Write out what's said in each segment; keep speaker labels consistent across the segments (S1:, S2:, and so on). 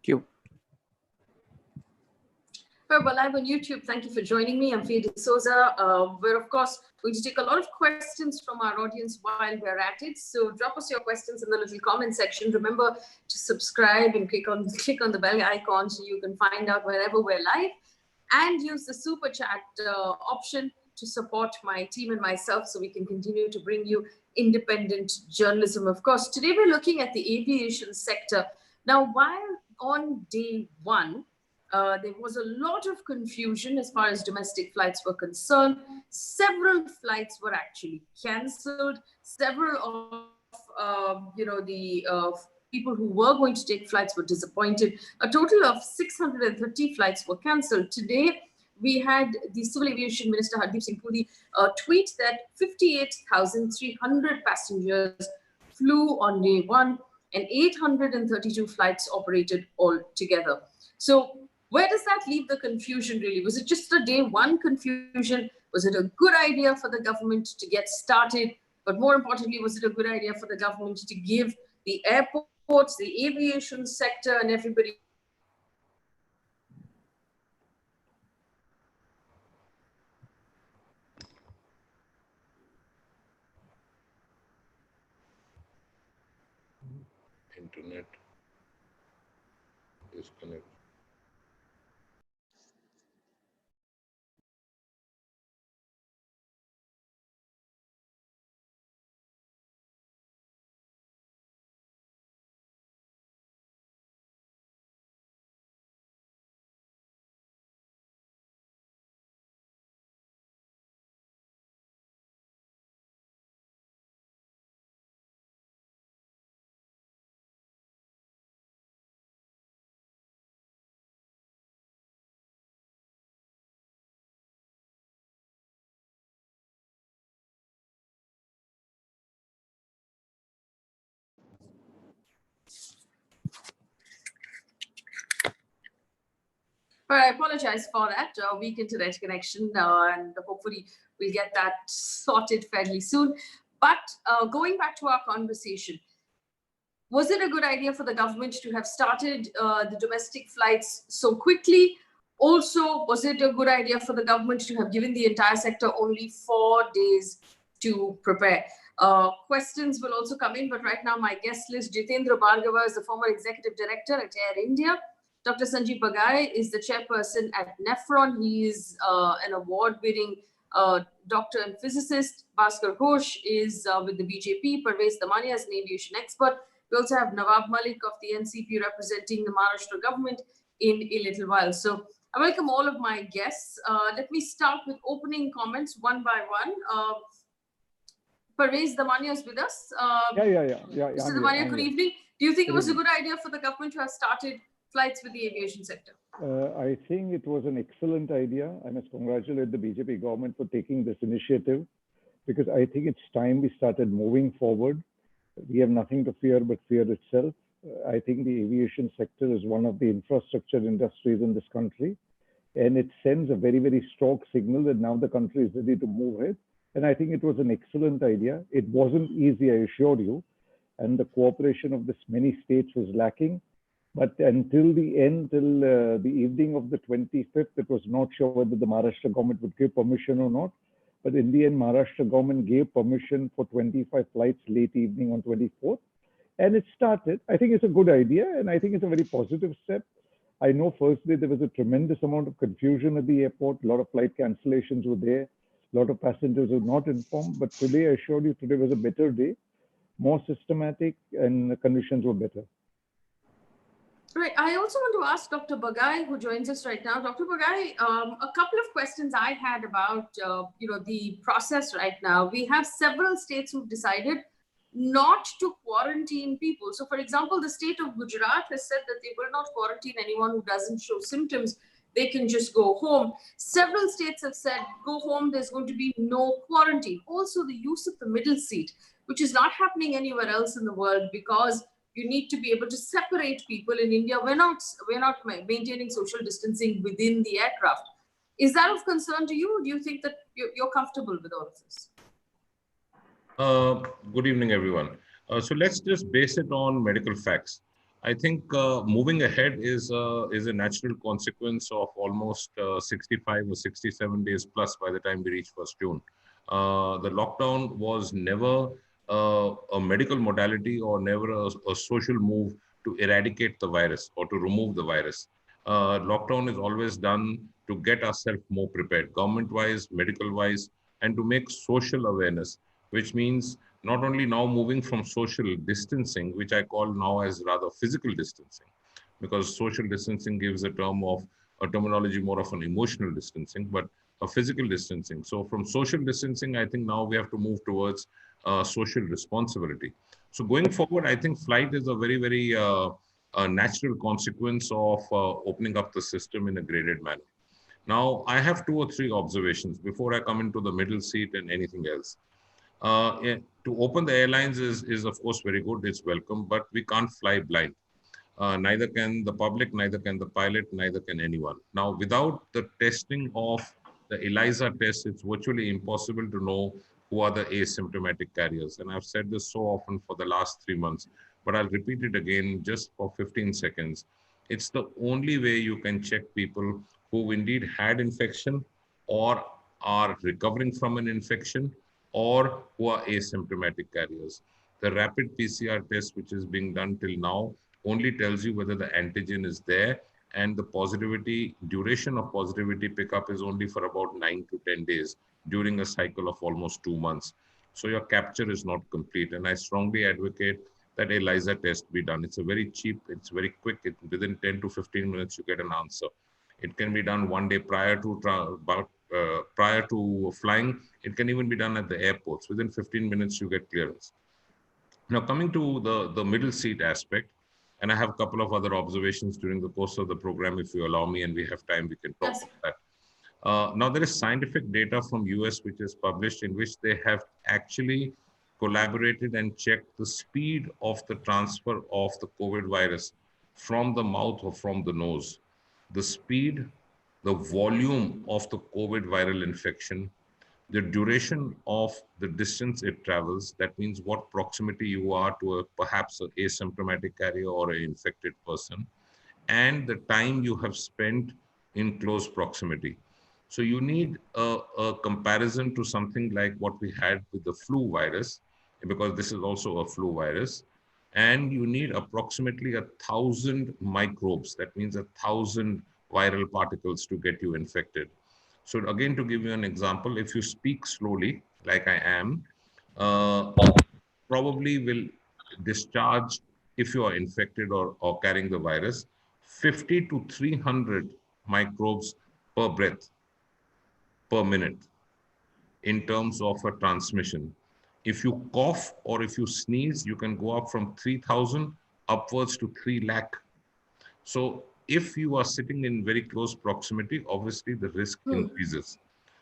S1: you.
S2: We're live on YouTube. Thank you for joining me. I'm Faye D'Souza. We're, of course, going to take a lot of questions from our audience while we're at it. So drop us your questions in the little comment section. Remember to subscribe and click on the bell icon so you can find out whenever we're live. And use the super chat option to support my team and myself so we can continue to bring you independent journalism. Of course, today we're looking at the aviation sector. Now, while on day one, there was a lot of confusion as far as domestic flights were concerned. Several flights were actually cancelled. Several of the people who were going to take flights were disappointed. A total of 630 flights were cancelled. Today, we had the Civil Aviation Minister Hardeep Singh Puri tweet that 58,300 passengers flew on day one and 832 flights operated altogether. So where does that leave the confusion really? Was it just a day one confusion? Was it a good idea for the government to get started? But more importantly, was it a good idea for the government to give the airports, the aviation sector and everybody
S3: internet disconnect?
S2: I apologize for that weak internet connection, and hopefully we'll get that sorted fairly soon. But going back to our conversation, was it a good idea for the government to have started the domestic flights so quickly? Also, was it a good idea for the government to have given the entire sector only 4 days to prepare? Questions will also come in, but right now my guest list, Jitender Bhargava is the former executive director at Air India. Dr. Sanjeev Bagai is the chairperson at Nephron. He is an award-winning doctor and physicist. Bhaskar Ghosh is with the BJP. Parvez Damania is an aviation expert. We also have Nawab Mallick of the NCP representing the Maharashtra government in a little while. So I welcome all of my guests. Let me start with opening comments one by one. Parvez Damania is with us. Mr. Damania, good evening. Do you think it was a good idea for the government to have started flights with the aviation sector?
S4: I think it was an excellent idea. I must congratulate the BJP government for taking this initiative, because I think it's time we started moving forward. We have nothing to fear but fear itself. I think the aviation sector is one of the infrastructure industries in this country, and it sends a very, very strong signal that now the country is ready to move ahead. And I think it was an excellent idea. It wasn't easy, I assure you, and the cooperation of this many states was lacking. But until the end, till the evening of the 25th, it was not sure whether the Maharashtra government would give permission or not. But in the end, Maharashtra government gave permission for 25 flights late evening on 24th. And it started. I think it's a good idea, and I think it's a very positive step. I know firstly, there was a tremendous amount of confusion at the airport. A lot of flight cancellations were there. A lot of passengers were not informed. But today, I assure you, today was a better day, more systematic, and the conditions were better.
S2: Right. I also want to ask Dr. Bagai, who joins us right now. Dr. Bagai, a couple of questions I had about the process right now. We have several states who've decided not to quarantine people. So, for example, the state of Gujarat has said that they will not quarantine anyone who doesn't show symptoms. They can just go home. Several states have said, go home, there's going to be no quarantine. Also, the use of the middle seat, which is not happening anywhere else in the world, because you need to be able to separate people. In India, we're not maintaining social distancing within the aircraft. Is that of concern to you? Do you think that you're comfortable with all of this?
S3: Good evening, everyone. So let's just base it on medical facts.
S1: I think moving ahead is a natural consequence of almost 65 or 67 days plus by the time we reach 1st June. The lockdown was never a medical modality or never a social move to eradicate the virus or to remove the virus. Lockdown is always done to get ourselves more prepared, government-wise, medical-wise, and to make social awareness, which means not only now moving from social distancing, which I call now as rather physical distancing, because social distancing gives a terminology more of an emotional distancing, but a physical distancing. So from social distancing, I think now we have to move towards social responsibility. So going forward, I think flight is a very a natural consequence of opening up the system in a graded manner. Now, I have 2 or 3 observations before I come into the middle seat and anything else. To open the airlines is of course very good, it's welcome, but we can't fly blind. Neither can the public, neither can the pilot, neither can anyone. Now, without the testing of the ELISA test, it's virtually impossible to know who are the asymptomatic carriers. And I've said this so often for the last 3 months, but I'll repeat it again just for 15 seconds. It's the only way you can check people who indeed had infection or are recovering from an infection or who are asymptomatic carriers. The rapid PCR test, which is being done till now, only tells you whether the antigen is there, and the positivity, duration of positivity pickup is only for about 9 to 10 days during a cycle of almost 2 months. So your capture is not complete. And I strongly advocate that ELISA test be done. It's a very cheap, it's very quick. Within 10 to 15 minutes, you get an answer. It can be done one day prior to flying. It can even be done at the airports. Within 15 minutes, you get clearance. Now, coming to the middle seat aspect, and I have a couple of other observations during the course of the program. If you allow me and we have time, we can talk
S2: Yes.
S1: about that. Now, there is scientific data from US which is published in which they have actually collaborated and checked the speed of the transfer of the COVID virus from the mouth or from the nose. The speed, the volume of the COVID viral infection, the duration of the distance it travels, that means what proximity you are to perhaps an asymptomatic carrier or an infected person, and the time you have spent in close proximity. So you need a comparison to something like what we had with the flu virus, because this is also a flu virus, and you need approximately 1,000 microbes, that means 1,000 viral particles to get you infected. So again, to give you an example, if you speak slowly, like I am, probably will discharge, if you are infected or carrying the virus, 50 to 300 microbes per breath, per minute, in terms of a transmission. If you cough or if you sneeze, you can go up from 3,000 upwards to 3 lakh. So if you are sitting in very close proximity, obviously the risk increases.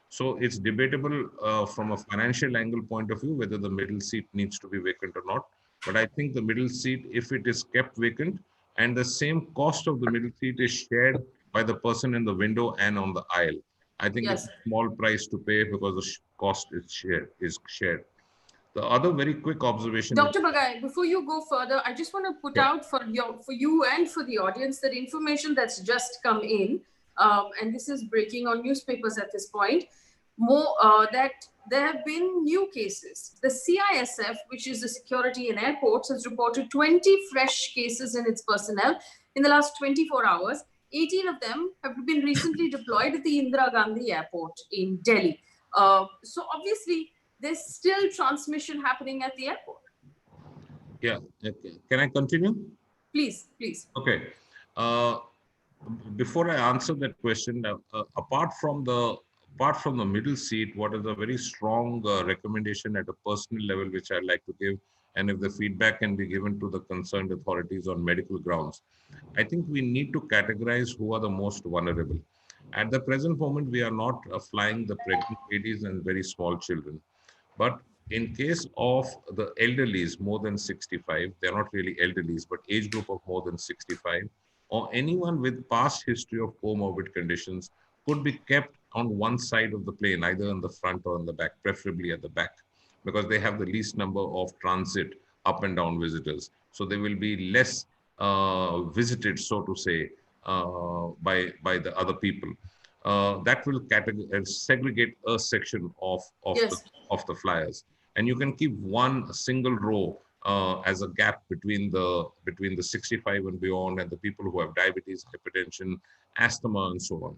S1: So it's debatable from a financial angle point of view whether the middle seat needs to be vacant or not. But I think the middle seat, if it is kept vacant, and the same cost of the middle seat is shared by the person in the window and on the aisle, I think it's
S2: Yes.
S1: a small price to pay because the cost is shared. The other very quick observation is,
S2: Dr. Bagai, before you go further, I just want to put
S1: sure.
S2: out for you and for the audience that information that's just come in, and this is breaking on newspapers at this point, that there have been new cases. The CISF, which is the Security in Airports, has reported 20 fresh cases in its personnel in the last 24 hours. 18 of them have been recently deployed at the Indira Gandhi Airport in Delhi. So obviously, there's still transmission happening at the airport.
S1: Yeah, okay. Can I continue?
S2: Please, please.
S1: Okay. Uh, Before I answer that question, apart from the middle seat, what is a very strong recommendation at a personal level, which I'd like to give, and if the feedback can be given to the concerned authorities on medical grounds, I think we need to categorize who are the most vulnerable. At the present moment, we are not flying the pregnant ladies and very small children. But in case of the elderlies more than 65, they're not really elderlies, but age group of more than 65, or anyone with past history of comorbid conditions could be kept on one side of the plane, either in the front or in the back, preferably at the back, because they have the least number of transit up and down visitors. So there will be less visited, so to say, by the other people. That will segregate a section
S2: Yes.
S1: of the flyers, and you can keep one single row as a gap between the 65 and beyond and the people who have diabetes, hypertension, asthma, and so on.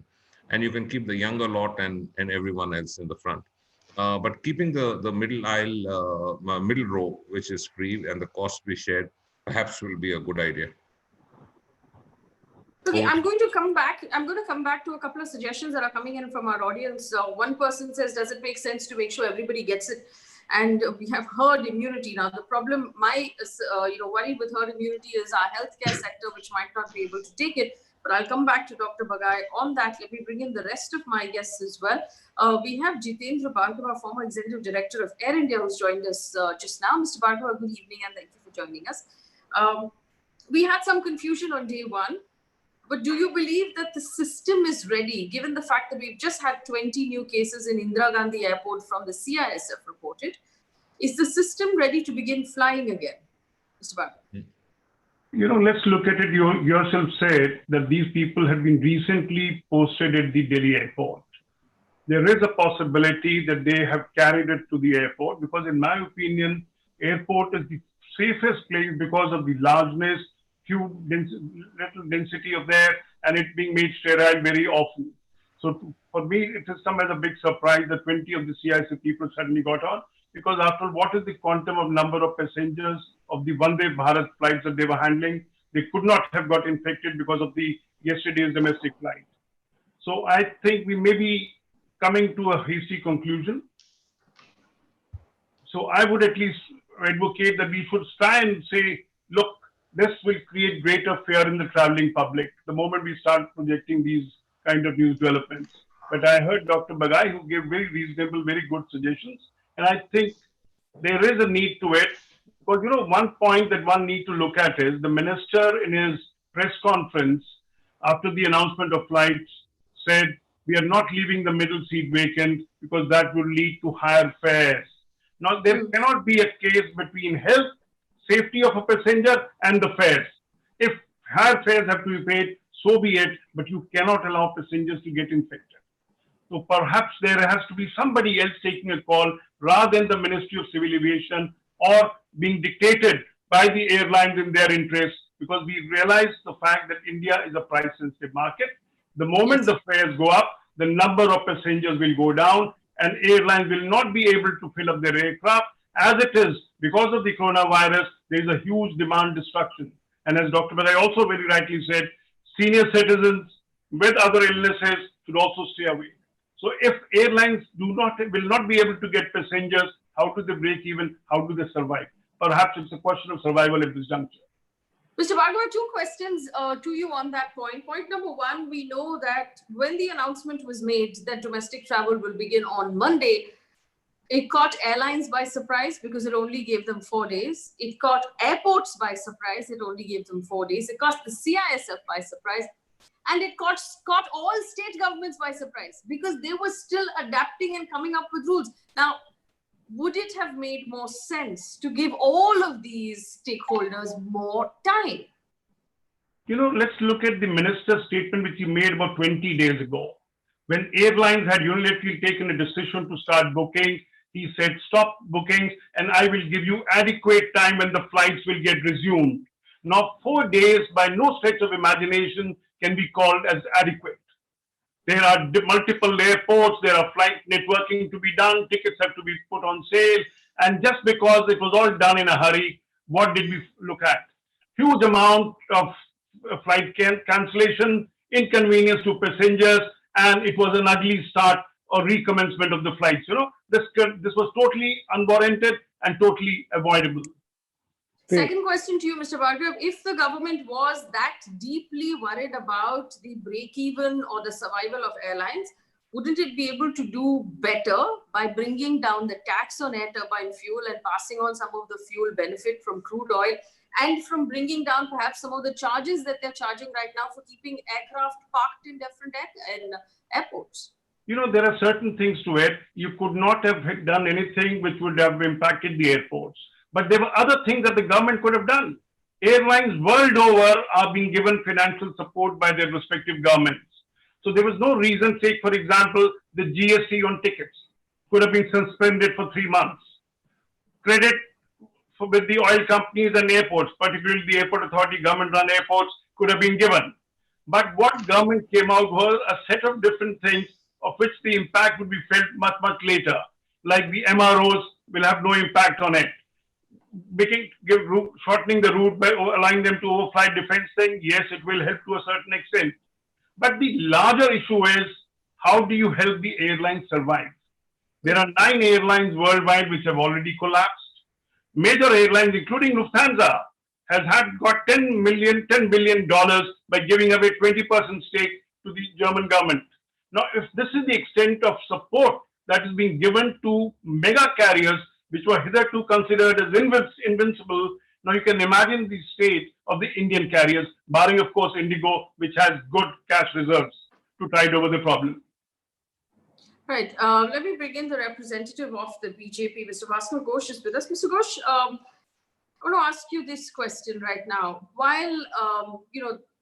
S1: And you can keep the younger lot and everyone else in the front. But keeping the middle aisle, middle row, which is free and the cost we shared, perhaps will be a good idea.
S2: Okay, I'm going to come back. I'm going to come back to a couple of suggestions that are coming in from our audience. One person says, does it make sense to make sure everybody gets it? And we have herd immunity. Now, the problem, my worry with herd immunity is our healthcare sector, which might not be able to take it. But I'll come back to Dr. Bagai on that. Let me bring in the rest of my guests as well. We have Jitender, Bhargava, former Executive Director of Air India, who's joined us just now. Mr. Bhargava, good evening and thank you for joining us. We had some confusion on day one. But do you believe that the system is ready, given the fact that we've just had 20 new cases in Indira Gandhi Airport from the CISF reported? Is the system ready to begin flying again? Mr. Bhaskar?
S3: Let's look at it. You yourself said that these people have been recently posted at the Delhi airport. There is a possibility that they have carried it to the airport because, in my opinion, airport is the safest place because of the largeness, little density of there, and it being made sterile very often. So for me, it has come as a big surprise that 20 of the CIC people suddenly got on, because after all, what is the quantum of number of passengers of the Vande Bharat flights that they were handling? They could not have got infected because of the yesterday's domestic flight. So I think we may be coming to a hasty conclusion. So I would at least advocate that we should try and say, look, this will create greater fear in the traveling public the moment we start projecting these kind of news developments. But I heard Dr. Bagai, who gave very reasonable, very good suggestions. And I think there is a need to it. Because, one point that one need to look at is the minister in his press conference after the announcement of flights said, we are not leaving the middle seat vacant because that will lead to higher fares. Now, there cannot be a case between health, safety of a passenger and the fares. If higher fares have to be paid, so be it, but you cannot allow passengers to get infected. So perhaps there has to be somebody else taking a call rather than the Ministry of Civil Aviation or being dictated by the airlines in their interest, because we realize the fact that India is a price-sensitive market. The moment the fares go up, the number of passengers will go down and airlines will not be able to fill up their aircraft. As it is, because of the coronavirus, there is a huge demand destruction. And as Dr. Bagai also very rightly said, senior citizens with other illnesses should also stay away. So if airlines will not be able to get passengers, how do they break even? How do they survive? Perhaps it's a question of survival at this juncture.
S2: Mr. Bhargava, two questions to you on that point. Point number one, we know that when the announcement was made that domestic travel will begin on Monday, it caught airlines by surprise because it only gave them 4 days. It caught airports by surprise. It only gave them 4 days. It caught the CISF by surprise. And it caught all state governments by surprise because they were still adapting and coming up with rules. Now, would it have made more sense to give all of these stakeholders more time?
S3: Let's look at the minister's statement which he made about 20 days ago. When airlines had unilaterally taken a decision to start booking, he said, stop bookings and I will give you adequate time when the flights will get resumed. Now, 4 days by no stretch of imagination can be called as adequate. There are multiple airports, there are flight networking to be done, tickets have to be put on sale. And just because it was all done in a hurry, what did we look at? Huge amount of flight cancellation, inconvenience to passengers, and it was an ugly start or recommencement of the flights. This was totally unwarranted and totally avoidable.
S2: Second question to you, Mr. Bhargava. If the government was that deeply worried about the break-even or the survival of airlines, wouldn't it be able to do better by bringing down the tax on air turbine fuel and passing on some of the fuel benefit from crude oil, and from bringing down perhaps some of the charges that they're charging right now for keeping aircraft parked in different airports?
S3: There are certain things to it. You could not have done anything which would have impacted the airports. But there were other things that the government could have done. airlines world over are being given financial support by their respective governments. So there was no reason, say, for example, the GST on tickets could have been suspended for 3 months. Credit with the oil companies and airports, particularly the airport authority, government-run airports, could have been given. But what government came out was a set of different things of which the impact would be felt much, much later. Like the MROs will have no impact on it. Shortening the route by allowing them to overfly defense thing, yes, it will help to a certain extent. But the larger issue is, how do you help the airlines survive? There are 9 airlines worldwide which have already collapsed. Major airlines, including Lufthansa, has got $10 billion by giving away 20% stake to the German government. Now, if this is the extent of support that is being given to mega carriers, which were hitherto considered as invincible, now you can imagine the state of the Indian carriers, barring, of course, Indigo, which has good cash reserves to tide over the problem.
S2: Right. Let me bring in the representative of the BJP, Mr. Bhaskar Ghosh is with us. Mr. Ghosh, I want to ask you this question right now. While,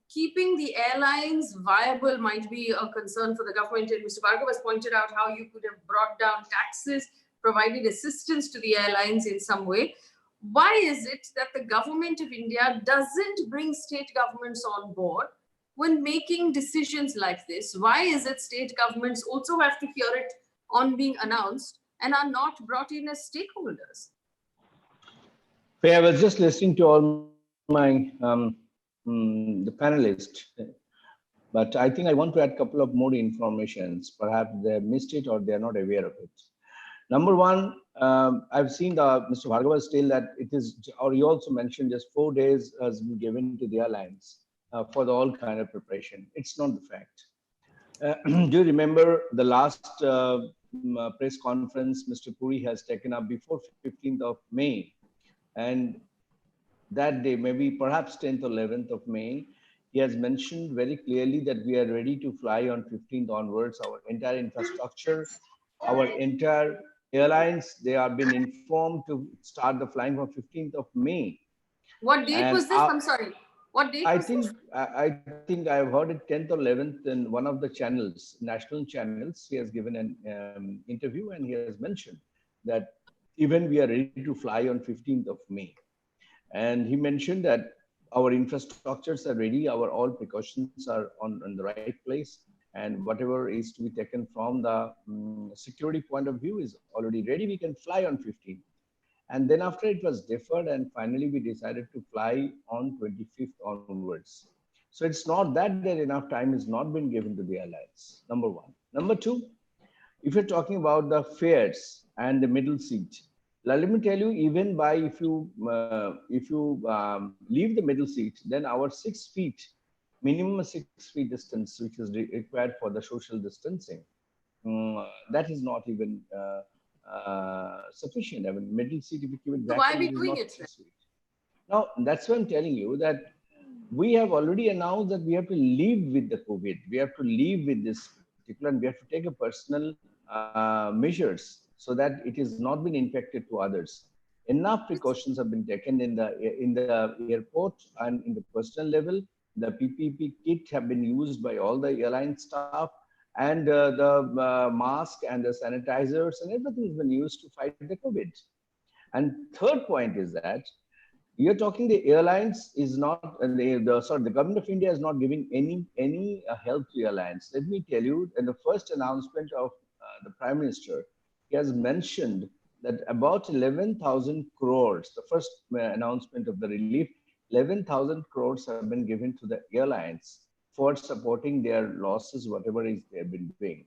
S2: keeping the airlines viable might be a concern for the government, and Mr. Bhargava has pointed out how you could have brought down taxes, provided assistance to the airlines in some way. Why is it that the government of India doesn't bring state governments on board when making decisions like this? Why is it state governments also have to hear it on being announced and are not brought in as stakeholders?
S5: Faye, I was just listening to all my the panelists, but I think I want to add a couple of more informations. Perhaps they missed it or they are not aware of it. Number one, I've seen Mr. Bhargava still that it is, or you also mentioned just 4 days has been given to the airlines for the all kind of preparation. It's not the fact. Do you remember the last press conference Mr. Puri has taken up before 15th of May? And that day, maybe perhaps 10th or 11th of May, he has mentioned very clearly that we are ready to fly on 15th onwards. Our entire infrastructure, our entire airlines, they have been informed to start the flying from 15th of May.
S2: What date was this? I'm sorry. What date was this?
S5: I think I've heard it 10th or 11th in one of the channels, national channels. He has given an interview and he has mentioned that even we are ready to fly on 15th of May. And he mentioned that our infrastructures are ready, our all precautions are on the right place, and whatever is to be taken from the security point of view is already ready. We can fly on 15th. And then after it was deferred, and finally we decided to fly on 25th onwards. So it's not that enough time has not been given to the airlines, number one. Number two, if you're talking about the fares and the middle seat, let me tell you, even by if you leave the middle seat, then our 6 feet, minimum 6 feet distance, which is required for the social distancing, that is not even sufficient. I mean, middle seat, if you keep it back,
S2: so why are we doing it?
S5: Now, that's why I'm telling you that we have already announced that we have to live with the COVID. We have to live with this particular, and we have to take a personal measures so that it has not been infected to others. Enough precautions have been taken in the airport and in the personal level. The PPE kit have been used by all the airline staff, and the mask and the sanitizers and everything has been used to fight the COVID. And third point is that you're talking the airlines is not, the government of India is not giving any help to airlines. Let me tell you, in the first announcement of the Prime Minister, he has mentioned that about 11,000 crores, the first announcement of the relief, 11,000 crores have been given to the airlines for supporting their losses, whatever is they have been doing,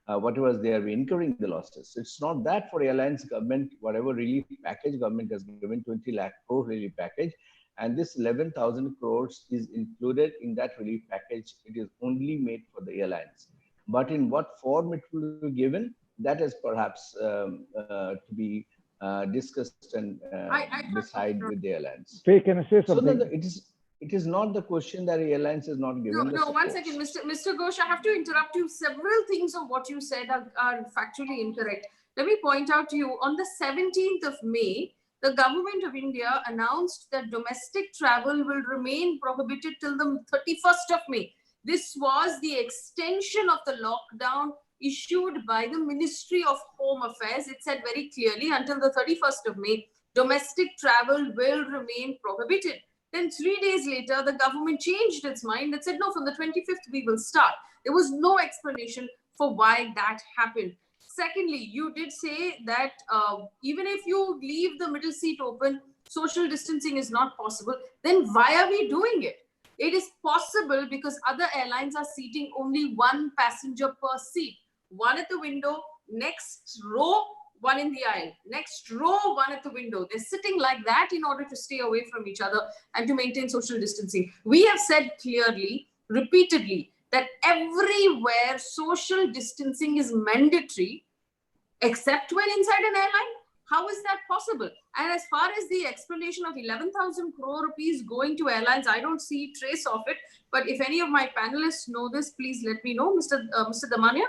S5: whatever they have been incurring the losses. It's not that for airlines, government, whatever relief package government has given 20 lakh crore relief package, and this 11,000 crores is included in that relief package. It is only made for the airlines. But in what form it will be given, that is perhaps to be discussed and decided with the airlines.
S4: Faye, can I say something?
S5: So that it is not the question that the airlines is not giving.
S2: No, 1 second, Mr. Ghosh, I have to interrupt you. Several things of what you said are factually incorrect. Let me point out to you, on the 17th of May, the government of India announced that domestic travel will remain prohibited till the 31st of May. This was the extension of the lockdown issued by the Ministry of Home Affairs. It said very clearly until the 31st of May, domestic travel will remain prohibited. Then 3 days later, the government changed its mind and said, no, from the 25th, we will start. There was no explanation for why that happened. Secondly, you did say that even if you leave the middle seat open, social distancing is not possible. Then why are we doing it? It is possible because other airlines are seating only one passenger per seat. One at the window, next row, one in the aisle, next row, one at the window. They're sitting like that in order to stay away from each other and to maintain social distancing. We have said clearly, repeatedly, that everywhere social distancing is mandatory, except when inside an airline. How is that possible? And as far as the explanation of 11,000 crore rupees going to airlines, I don't see trace of it. But if any of my panelists know this, please let me know. Mr. Damania,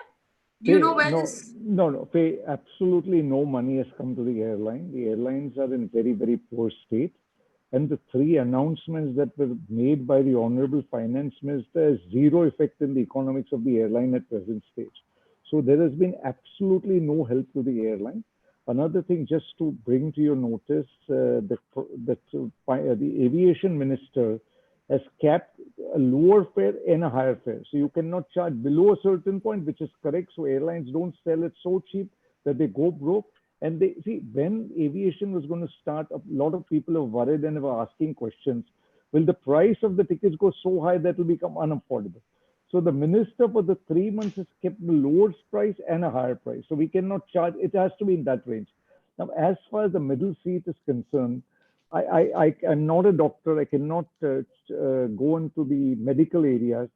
S2: do you know where this?
S4: No, Faye, absolutely no money has come to the airline. The airlines are in very, very poor state. And the three announcements that were made by the Honorable Finance Minister has zero effect in the economics of the airline at present stage. So there has been absolutely no help to the airline. Another thing, just to bring to your notice, the aviation minister has capped a lower fare and a higher fare. So you cannot charge below a certain point, which is correct. So airlines don't sell it so cheap that they go broke. And they see, when aviation was going to start, a lot of people are worried and were asking questions. Will the price of the tickets go so high that it will become unaffordable? So the minister for the 3 months has kept the lowest price and a higher price. So we cannot charge, it has to be in that range. Now, as far as the middle seat is concerned, I'm not a doctor. I cannot go into the medical areas.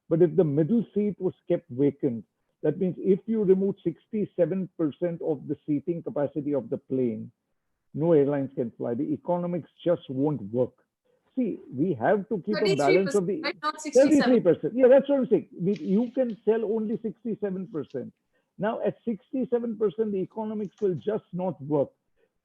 S4: But if the middle seat was kept vacant, that means if you remove 67% of the seating capacity of the plane, no airlines can fly. The economics just won't work. See, we have to keep a balance of the
S2: right, not 67%.
S4: 33%. Yeah, that's what I'm saying. You can sell only 67%. Now, at 67%, the economics will just not work.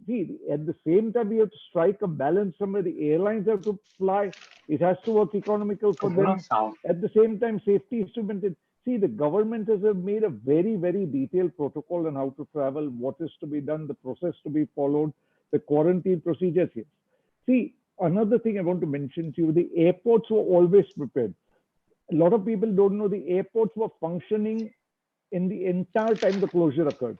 S4: See, at the same time, we have to strike a balance somewhere. The airlines have to fly. It has to work economical for them. At the same time, safety is to maintain. See, the government has made a very, very detailed protocol on how to travel, what is to be done, the process to be followed, the quarantine procedures here. See, another thing I want to mention to you, the airports were always prepared. A lot of people don't know the airports were functioning in the entire time the closure occurred.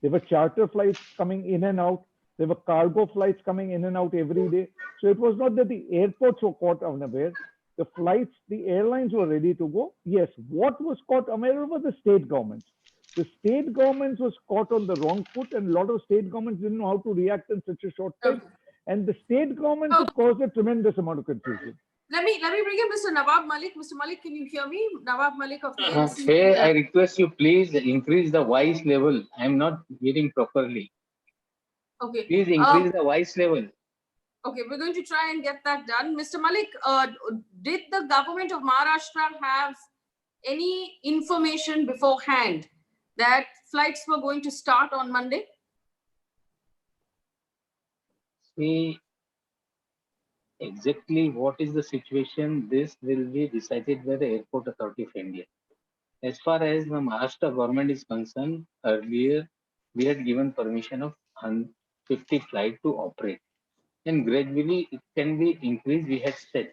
S4: There were charter flights coming in and out. There were cargo flights coming in and out every day. So it was not that the airports were caught unaware. The flights, the airlines were ready to go. Yes, what was caught unaware were the state governments. The state governments was caught on the wrong foot, and a lot of state governments didn't know how to react in such a short time. And the state governments have caused a tremendous amount of confusion.
S2: Let me bring in Mr. Nawab Mallick. Mr. Mallick, can you hear me? Nawab Mallick of the
S6: Faye, I request you please increase the voice level. I am not hearing properly.
S2: Okay.
S6: Please increase the voice level.
S2: Okay, we're going to try and get that done. Mr. Mallick, did the government of Maharashtra have any information beforehand that flights were going to start on Monday?
S6: See, exactly what is the situation, this will be decided by the Airport Authority of India. As far as the Maharashtra government is concerned, earlier we had given permission of 150 flights to operate. And gradually it can be increased, we had said.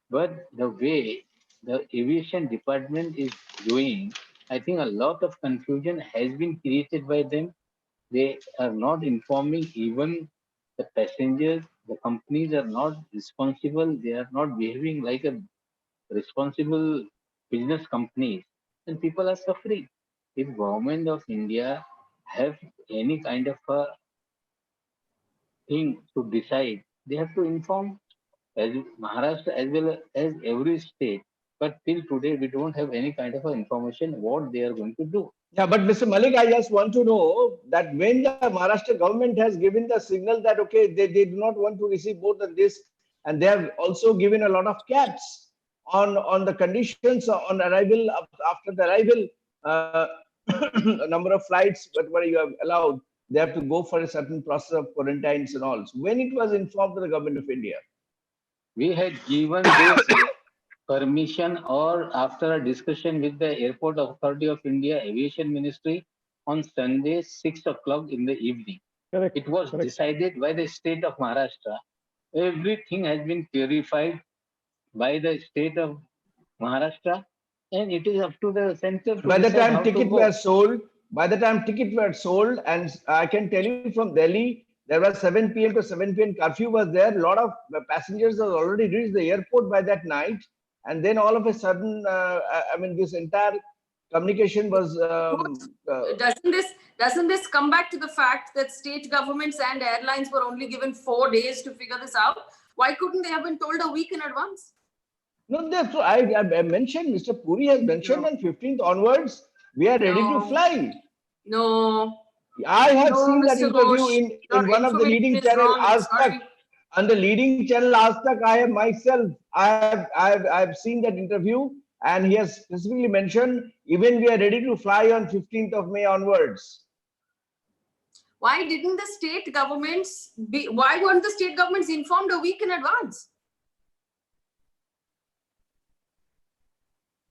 S6: But the way the aviation department is doing, I think a lot of confusion has been created by them. They are not informing even the passengers. The companies are not responsible. They are not behaving like a responsible business companies. And people are suffering. If government of India have any kind of a thing to decide, they have to inform as Maharashtra as well as every state. But till today, we don't have any kind of information what they are going to do.
S5: Yeah, but Mr. Mallick, I just want to know that when the Maharashtra government has given the signal that, okay, they do not want to receive more than this, and they have also given a lot of caps on the conditions on arrival, after the arrival, number of flights, whatever you have allowed. they have to go for a certain process of quarantines and all. So when it was informed to the government of India?
S6: We had given this permission or after a discussion with the Airport Authority of India Aviation Ministry on Sunday, 6 o'clock in the evening.
S4: Correct.
S6: It was decided by the state of Maharashtra. Everything has been clarified by the state of Maharashtra, and it is up to the center to
S5: By the
S6: decide
S5: time
S6: how to
S5: tickets
S6: go.
S5: were sold, and I can tell you from Delhi, there was 7 p.m. to 7 p.m. curfew was there. A lot of passengers had already reached the airport by that night, and then all of a sudden, this entire communication was.
S2: Doesn't this come back to the fact that state governments and airlines were only given 4 days to figure this out? Why couldn't they have been told a week in advance?
S5: No, that's so I mentioned. Mr. Puri has mentioned on 15th onwards, we are ready to fly.
S2: No.
S5: I have seen that
S2: Mr.
S5: interview
S2: Ghosh,
S5: in one of the leading channels, Aaj on the leading channel Aaj Tak. I have myself, I've seen that interview, and he has specifically mentioned even we are ready to fly on 15th of May onwards.
S2: Why didn't the state governments why weren't the state governments informed a week in advance?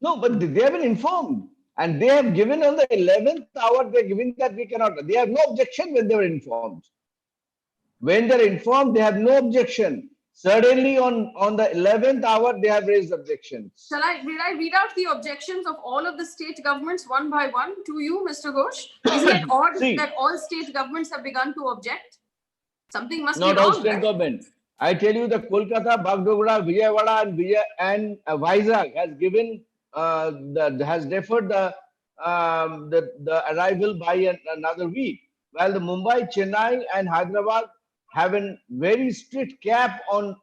S5: No, but they have been informed, and they have given on the 11th hour, they're giving that we cannot. They have no objection when they were informed. When they're informed, they have no objection. Suddenly on the 11th hour, they have raised objections.
S2: Did I read out the objections of all of the state governments one by one to you, Mr. Ghosh? Isn't it odd that all state governments have begun to object? Something must be wrong.
S5: Not all state government. I tell you, the Kolkata, Bagdogra, Vijayawada, and Vizag has given has deferred the arrival by another week, while the Mumbai, Chennai, and Hyderabad have a very strict cap on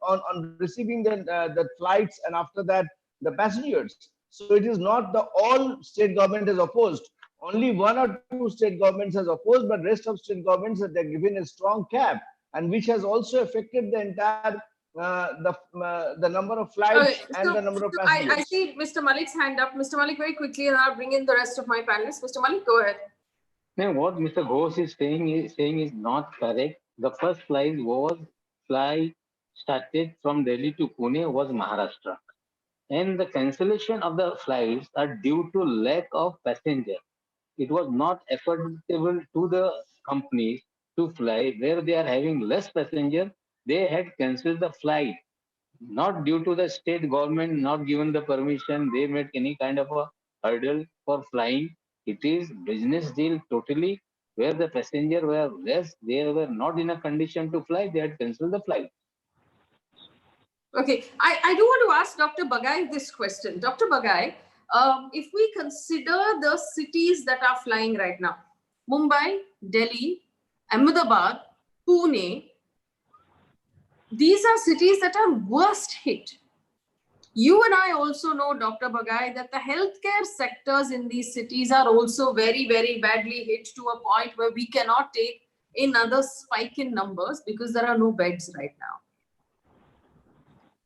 S5: receiving the flights, and after that the passengers. So it is not the all state government is opposed. Only 1 or 2 state governments has opposed, but rest of state governments that they're given a strong cap, and which has also affected the entire the number of flights and the number of passengers.
S2: I see Mr. Mallick's hand up. Mr. Mallick, very quickly, and I'll bring in the rest of my panelists. Mr. Mallick, go ahead.
S6: Now, what Mr. Ghosh is saying is not correct. The first flight started from Delhi to Pune was Maharashtra, and the cancellation of the flights are due to lack of passenger. It was not affordable to the companies to fly where they are having less passenger. They had cancelled the flight, not due to the state government not given the permission. They made any kind of a hurdle for flying. It is business deal totally where the passenger were less. They were not in a condition to fly. They had cancelled the flight.
S2: Okay, I do want to ask Dr. Bagai this question. Dr. Bagai, if we consider the cities that are flying right now, Mumbai, Delhi, Ahmedabad, Pune, these are cities that are worst hit. You and I also know, Dr. Bagai, that the healthcare sectors in these cities are also very, very badly hit to a point where we cannot take another spike in numbers because there are no beds right now.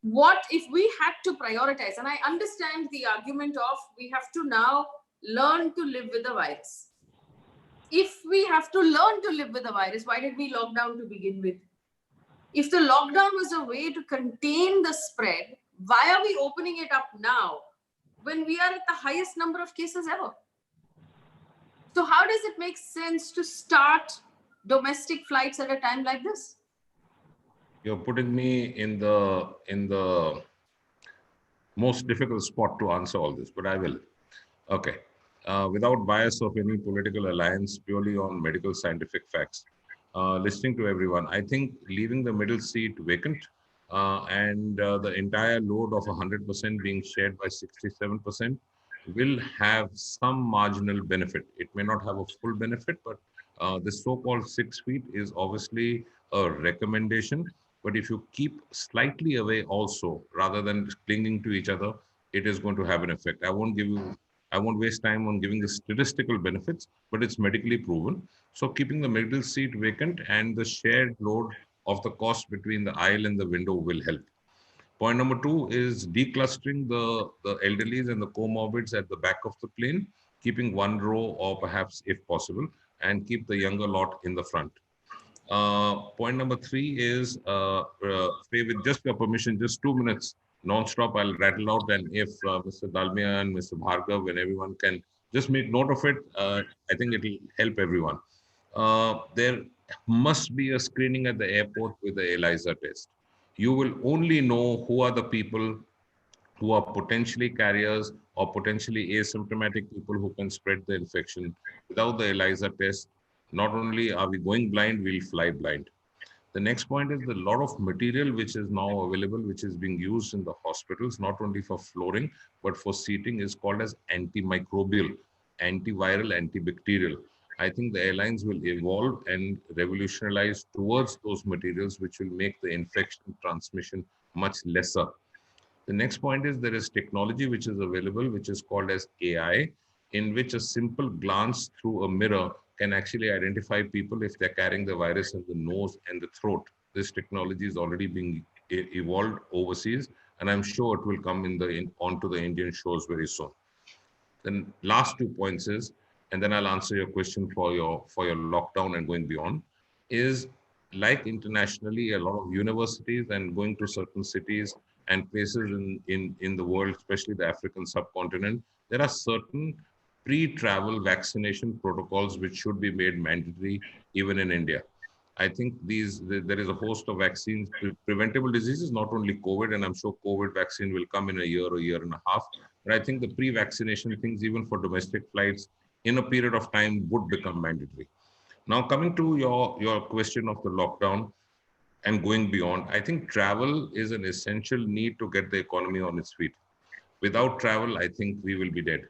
S2: What if we had to prioritize? And I understand the argument of we have to now learn to live with the virus. If we have to learn to live with the virus, why did we lock down to begin with? If the lockdown was a way to contain the spread, why are we opening it up now when we are at the highest number of cases ever? So how does it make sense to start domestic flights at a time like this?
S1: You're putting me in the most difficult spot to answer all this, but I will. Okay. Without bias of any political alliance, purely on medical scientific facts. Listening to everyone, I think leaving the middle seat vacant and the entire load of 100% being shared by 67% will have some marginal benefit. It may not have a full benefit, but this so-called 6 feet is obviously a recommendation. But if you keep slightly away also, rather than clinging to each other, it is going to have an effect. I won't waste time on giving the statistical benefits, but it's medically proven. So keeping the middle seat vacant and the shared load of the cost between the aisle and the window will help. Point number 2 is declustering the elderlies and the comorbids at the back of the plane, keeping one row or perhaps, if possible, and keep the younger lot in the front. Point number three is, Faye, with just your permission, just 2 minutes non-stop, I'll rattle out, and if Mr. Dalmia and Mr. Bhargav and everyone can just make note of it, I think it will help everyone. There must be a screening at the airport with the ELISA test. You will only know who are the people who are potentially carriers or potentially asymptomatic people who can spread the infection. Without the ELISA test, not only are we going blind, we'll fly blind. The next point is the lot of material which is now available, which is being used in the hospitals, not only for flooring, but for seating, is called as antimicrobial, antiviral, antibacterial. I think the airlines will evolve and revolutionize towards those materials, which will make the infection transmission much lesser. The next point is there is technology which is available, which is called as AI, in which a simple glance through a mirror can actually identify people if they're carrying the virus in the nose and the throat. This technology is already being evolved overseas, and I'm sure it will come onto the Indian shores very soon. Then last 2 points is, and then I'll answer your question for your lockdown and going beyond, is like internationally, a lot of universities and going to certain cities and places in the world, especially the African subcontinent, there are certain pre-travel vaccination protocols which should be made mandatory even in India. I think there is a host of vaccines, preventable diseases, not only COVID, and I'm sure COVID vaccine will come in a year and a half. But I think the pre-vaccination things, even for domestic flights, in a period of time would become mandatory. Now, coming to your question of the lockdown and going beyond, I think travel is an essential need to get the economy on its feet. Without travel, I think we will be dead.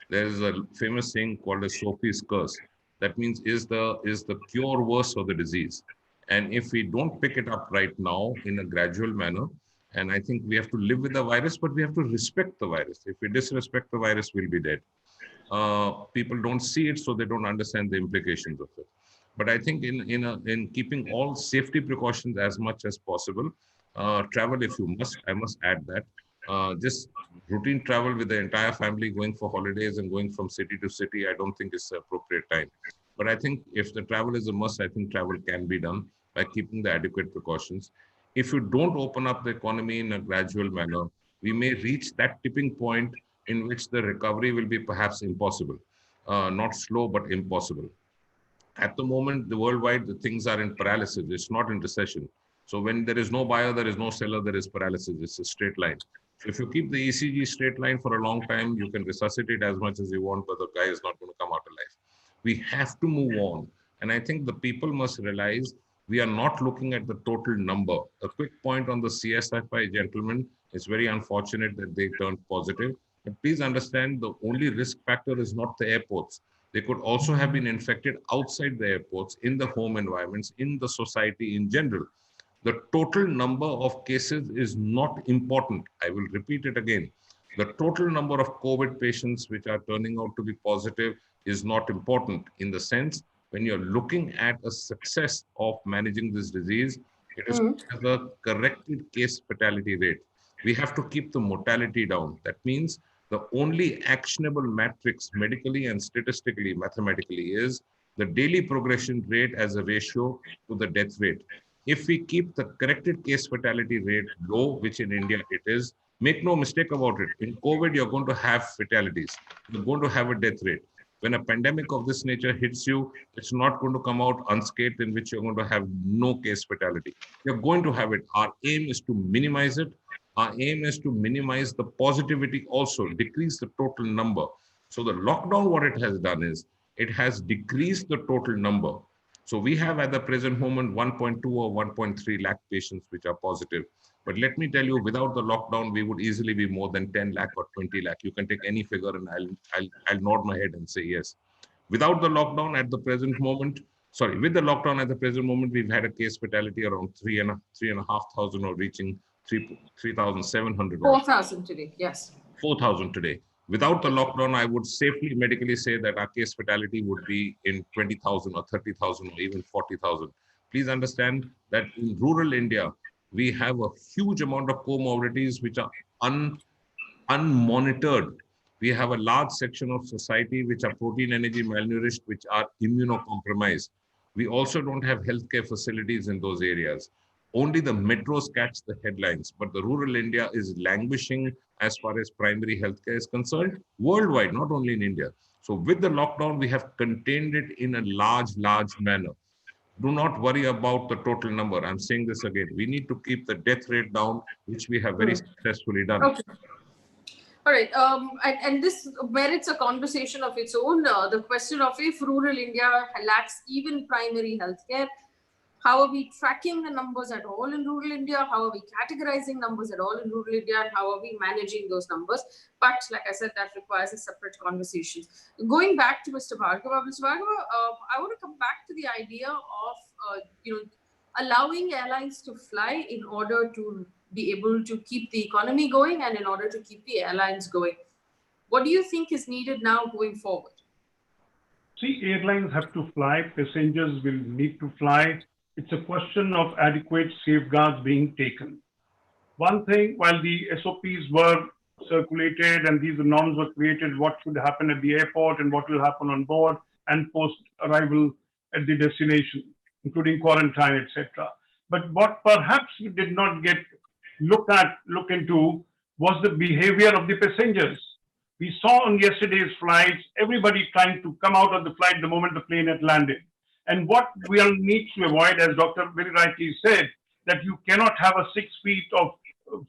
S1: There is a famous saying called as Sophie's curse. That means, is the cure worse or the disease? And if we don't pick it up right now in a gradual manner, and I think we have to live with the virus, but we have to respect the virus. If we disrespect the virus, we'll be dead. People don't see it, so they don't understand the implications of it. But I think in keeping all safety precautions as much as possible, travel if you must. I must add that just routine travel with the entire family going for holidays and going from city to city, I don't think is the appropriate time. But I think if the travel is a must, I think travel can be done by keeping the adequate precautions. If you don't open up the economy in a gradual manner, we may reach that tipping point in which the recovery will be perhaps impossible. Not slow, but impossible. At the moment, the worldwide, the things are in paralysis. It's not in recession. So when there is no buyer, there is no seller, there is paralysis. It's a straight line. So if you keep the ECG straight line for a long time, you can resuscitate as much as you want, but the guy is not going to come out alive. We have to move on. And I think the people must realize we are not looking at the total number. A quick point on the CSFI gentlemen. It's very unfortunate that they turned positive. But please understand, the only risk factor is not the airports. They could also have been infected outside the airports, in the home environments, in the society in general. The total number of cases is not important. I will repeat it again. The total number of COVID patients which are turning out to be positive is not important, in the sense when you're looking at a success of managing this disease, it is the corrected case fatality rate. We have to keep the mortality down. That means the only actionable matrix medically and statistically, mathematically, is the daily progression rate as a ratio to the death rate. If we keep the corrected case fatality rate low, which in India it is, make no mistake about it. In COVID, you're going to have fatalities. You're going to have a death rate. When a pandemic of this nature hits you, it's not going to come out unscathed, in which you're going to have no case fatality. You're going to have it. Our aim is to minimize it. Our aim is to minimize the positivity also, decrease the total number. So the lockdown, what it has done is, it has decreased the total number. So we have at the present moment 1.2 or 1.3 lakh patients which are positive. But let me tell you, without the lockdown, we would easily be more than 10 lakh or 20 lakh. You can take any figure and I'll nod my head and say yes. Without the lockdown at the present moment, with the lockdown at the present moment, we've had a case fatality around 3,500 or reaching 3,700.
S2: 4,000 today, yes.
S1: 4,000 today. Without the lockdown, I would safely medically say that our case fatality would be in 20,000 or 30,000 or even 40,000. Please understand that in rural India, we have a huge amount of comorbidities which are unmonitored. We have a large section of society which are protein energy malnourished, which are immunocompromised. We also don't have healthcare facilities in those areas. Only the metros catch the headlines, but the rural India is languishing as far as primary healthcare is concerned, worldwide, not only in India. So with the lockdown, we have contained it in a large manner. Do not worry about the total number. I'm saying this again. We need to keep the death rate down, which we have very successfully done.
S2: Okay. All right. And this merits a conversation of its own. The question of if rural India lacks even primary healthcare, how are we tracking the numbers at all in rural India? How are we categorizing numbers at all in rural India? And how are we managing those numbers? But like I said, that requires a separate conversation. Going back to Mr. Bhargava, I want to come back to the idea of, allowing airlines to fly in order to be able to keep the economy going and in order to keep the airlines going. What do you think is needed now going forward?
S3: See, airlines have to fly, passengers will need to fly. It's a question of adequate safeguards being taken. One thing, while the SOPs were circulated and these norms were created, what should happen at the airport and what will happen on board and post arrival at the destination, including quarantine, etc. But what perhaps we did not get look into was the behavior of the passengers. We saw on yesterday's flights, everybody trying to come out of the flight the moment the plane had landed. And what we all need to avoid, as Dr. very rightly said, that you cannot have a 6 feet of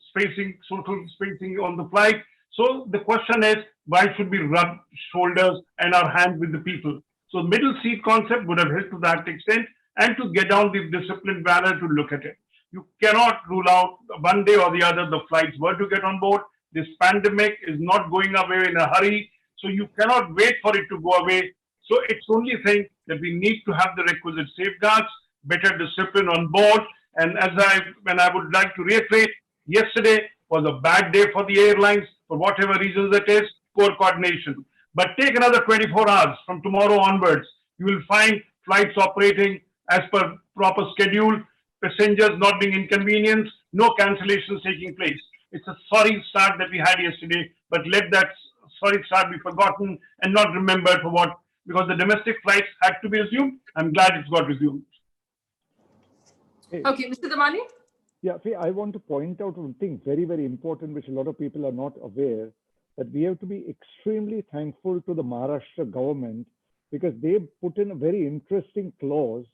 S3: spacing, social spacing on the flight. So the question is, why should we rub shoulders and our hands with the people? So middle seat concept would have helped to that extent, and to get down the disciplined manner to look at it. You cannot rule out one day or the other the flights were to get on board. This pandemic is not going away in a hurry, so you cannot wait for it to go away. So it's only thing that we need to have the requisite safeguards, better discipline on board. And I would like to reiterate, yesterday was a bad day for the airlines, for whatever reasons it is, poor coordination. But take another 24 hours from tomorrow onwards, you will find flights operating as per proper schedule, passengers not being inconvenienced, no cancellations taking place. It's a sorry start that we had yesterday, but let that sorry start be forgotten and not remembered for what, because the domestic flights had to be resumed. I'm glad it's got resumed.
S2: Okay, Mr. Damania?
S4: Yeah, Faye, I want to point out one thing very, very important, which a lot of people are not aware, that we have to be extremely thankful to the Maharashtra government because they put in a very interesting clause.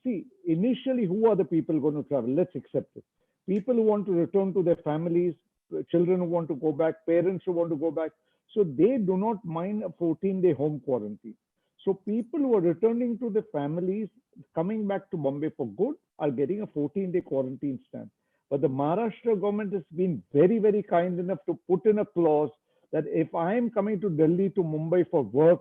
S4: See, initially, who are the people going to travel? Let's accept it. People who want to return to their families, children who want to go back, parents who want to go back. So they do not mind a 14-day home quarantine. So people who are returning to their families, coming back to Bombay for good, are getting a 14-day quarantine stamp. But the Maharashtra government has been very, very kind enough to put in a clause that if I am coming to Delhi to Mumbai for work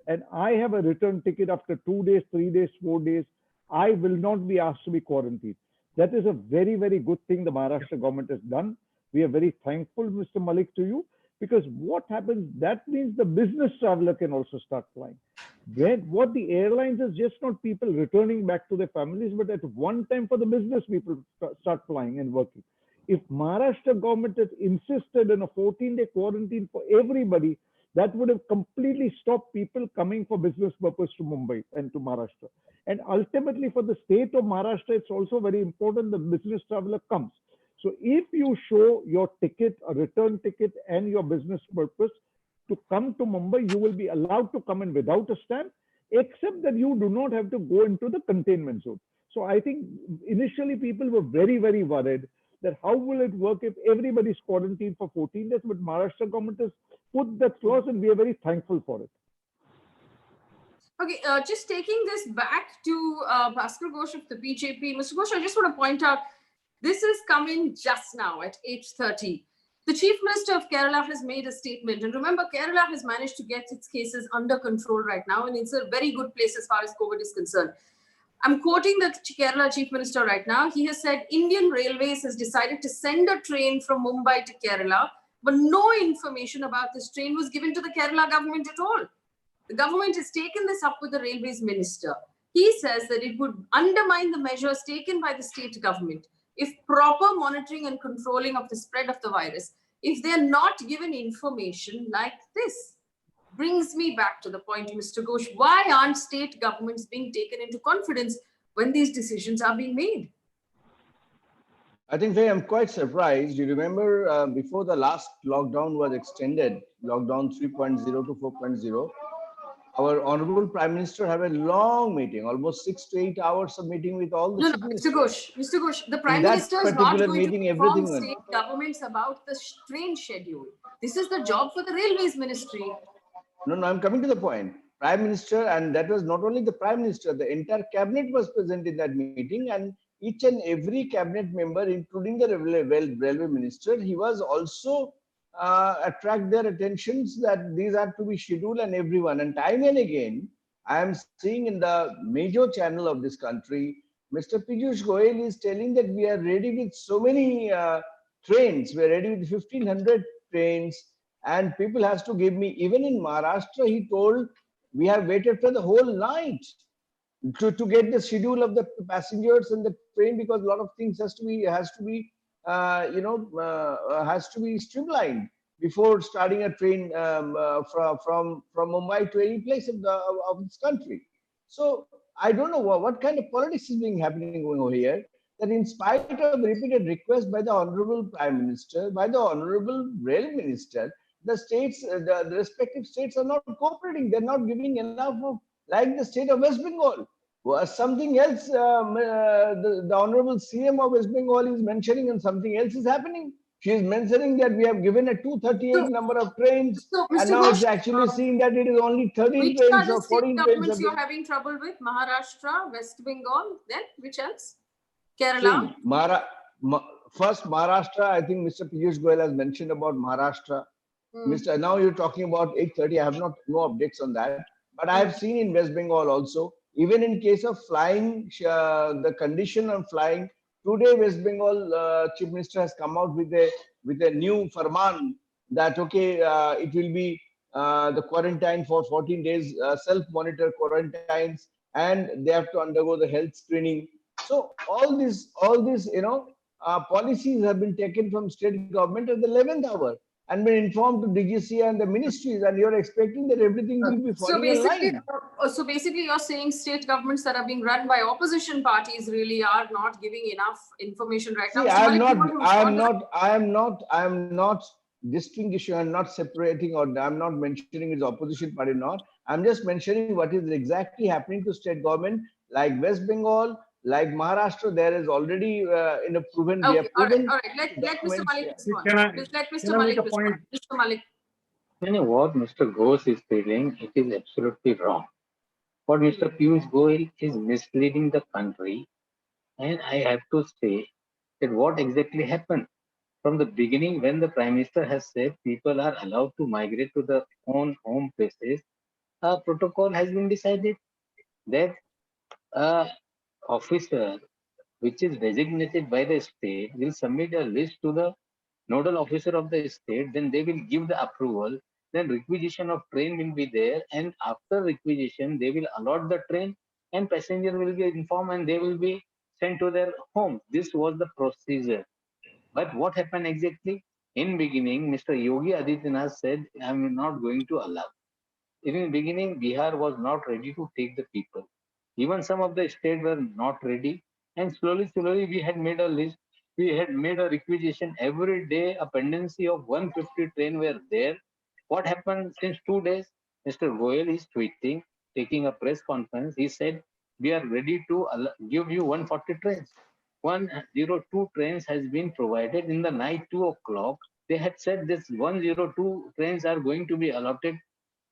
S4: and I have a return ticket after 2 days, 3 days, 4 days, I will not be asked to be quarantined. That is a very, very good thing the Maharashtra government has done. We are very thankful, Mr. Mallick, to you, because what happens, that means the business traveler can also start flying. What the airlines is just not people returning back to their families, but at one time for the business people start flying and working. If Maharashtra government has insisted on a 14-day quarantine for everybody, that would have completely stopped people coming for business purpose to Mumbai and to Maharashtra. And ultimately for the state of Maharashtra, it's also very important the business traveler comes. So if you show your ticket, a return ticket and your business purpose to come to Mumbai, you will be allowed to come in without a stamp, except that you do not have to go into the containment zone. So I think initially people were very, very worried that how will it work if everybody's quarantined for 14 days, but Maharashtra government has put that clause and we are very thankful for it.
S2: Okay, just taking this back to Bhaskar Ghosh of the BJP. Mr. Ghosh, I just want to point out, this is coming just now at 8:30. The Chief Minister of Kerala has made a statement. And remember, Kerala has managed to get its cases under control right now. And it's a very good place as far as COVID is concerned. I'm quoting the Kerala Chief Minister right now. He has said, Indian Railways has decided to send a train from Mumbai to Kerala, but no information about this train was given to the Kerala government at all. The government has taken this up with the Railways Minister. He says that it would undermine the measures taken by the state government if proper monitoring and controlling of the spread of the virus if they're not given information like this? Brings me back to the point, Mr. Ghosh, why aren't state governments being taken into confidence when these decisions are being made?
S5: I think, Faye, I'm quite surprised. You remember before the last lockdown was extended, lockdown 3.0 to 4.0, our Honorable Prime Minister had a long meeting, almost 6 to 8 hours of meeting with all the
S2: No,
S5: chief
S2: no,
S5: ministers.
S2: Mr. Ghosh, the Prime
S5: In that
S2: Minister is not
S5: particular
S2: going to
S5: meeting,
S2: inform
S5: everything went.
S2: state governments about the train schedule. This is the job for the Railways Ministry.
S5: No, I'm coming to the point. Prime Minister, and that was not only the Prime Minister, the entire cabinet was present in that meeting, and each and every cabinet member, including the railway minister, he was also attract their attentions that these are to be scheduled and everyone. And time and again, I am seeing in the major channel of this country, Mr. Piyush Goyal is telling that we are ready with so many trains. We are ready with 1,500 trains. And people has to give me, even in Maharashtra, he told, we have waited for the whole night to get the schedule of the passengers and the train, because a lot of things has to be streamlined before starting a train from Mumbai to any place of this country. So I don't know what kind of politics is being happening over here, that in spite of repeated requests by the Honorable Prime Minister, by the Honorable Rail Minister, the states, the respective states are not cooperating. They're not giving enough of, like the state of West Bengal. Something else, the Honorable CM of West Bengal is mentioning, and something else is happening. She is mentioning that we have given a 238 number of trains, and now it's actually seeing that it is only 13 trains or 14 trains.
S2: Which you're having trouble with? Maharashtra, West Bengal, then which else? Kerala?
S5: See, first Maharashtra, I think Mr. Piyush Goyal has mentioned about Maharashtra. Now you're talking about 8:30. I have no updates on that, but I have seen in West Bengal also. Even in case of flying, the condition of flying. Today, West Bengal Chief Minister has come out with a new farman that it will be the quarantine for 14 days, self-monitor quarantines, and they have to undergo the health screening. So all these policies have been taken from state government at the 11th hour and been informed to DGC and the ministries, and you're expecting that everything will be falling in line.
S2: So basically, you're saying state governments that are being run by opposition parties really are not giving enough information right now.
S5: I am not distinguishing, I'm not separating, or I'm not mentioning it's opposition party or not. I'm just mentioning what is exactly happening to state government, like West Bengal, like Maharashtra. There is already in a proven.
S2: Okay,
S5: we have proven.
S2: all right. Let Mr. Mallick respond. Let Mr. Mallick respond. Mr. Mallick.
S6: You know what Mr. Ghosh is feeling? It is absolutely wrong. What Mr. Piyush Goyal is misleading the country, and I have to say that what exactly happened from the beginning, when the Prime Minister has said people are allowed to migrate to their own home places, a protocol has been decided that officer which is designated by the state will submit a list to the nodal officer of the state, then they will give the approval, then requisition of train will be there, and after requisition they will allot the train and passenger will be informed and they will be sent to their home. This was the procedure. But what happened exactly? In beginning, Mr. Yogi Adityanath said, I am not going to allow. In the beginning, Bihar was not ready to take the people. Even some of the states were not ready. And slowly, we had made a list. We had made a requisition. Every day, a pendency of 150 train were there. What happened since 2 days? Mr. Goyal is tweeting, taking a press conference. He said, we are ready to give you 140 trains. 102 trains has been provided in the night 2 o'clock. They had said this 102 trains are going to be allotted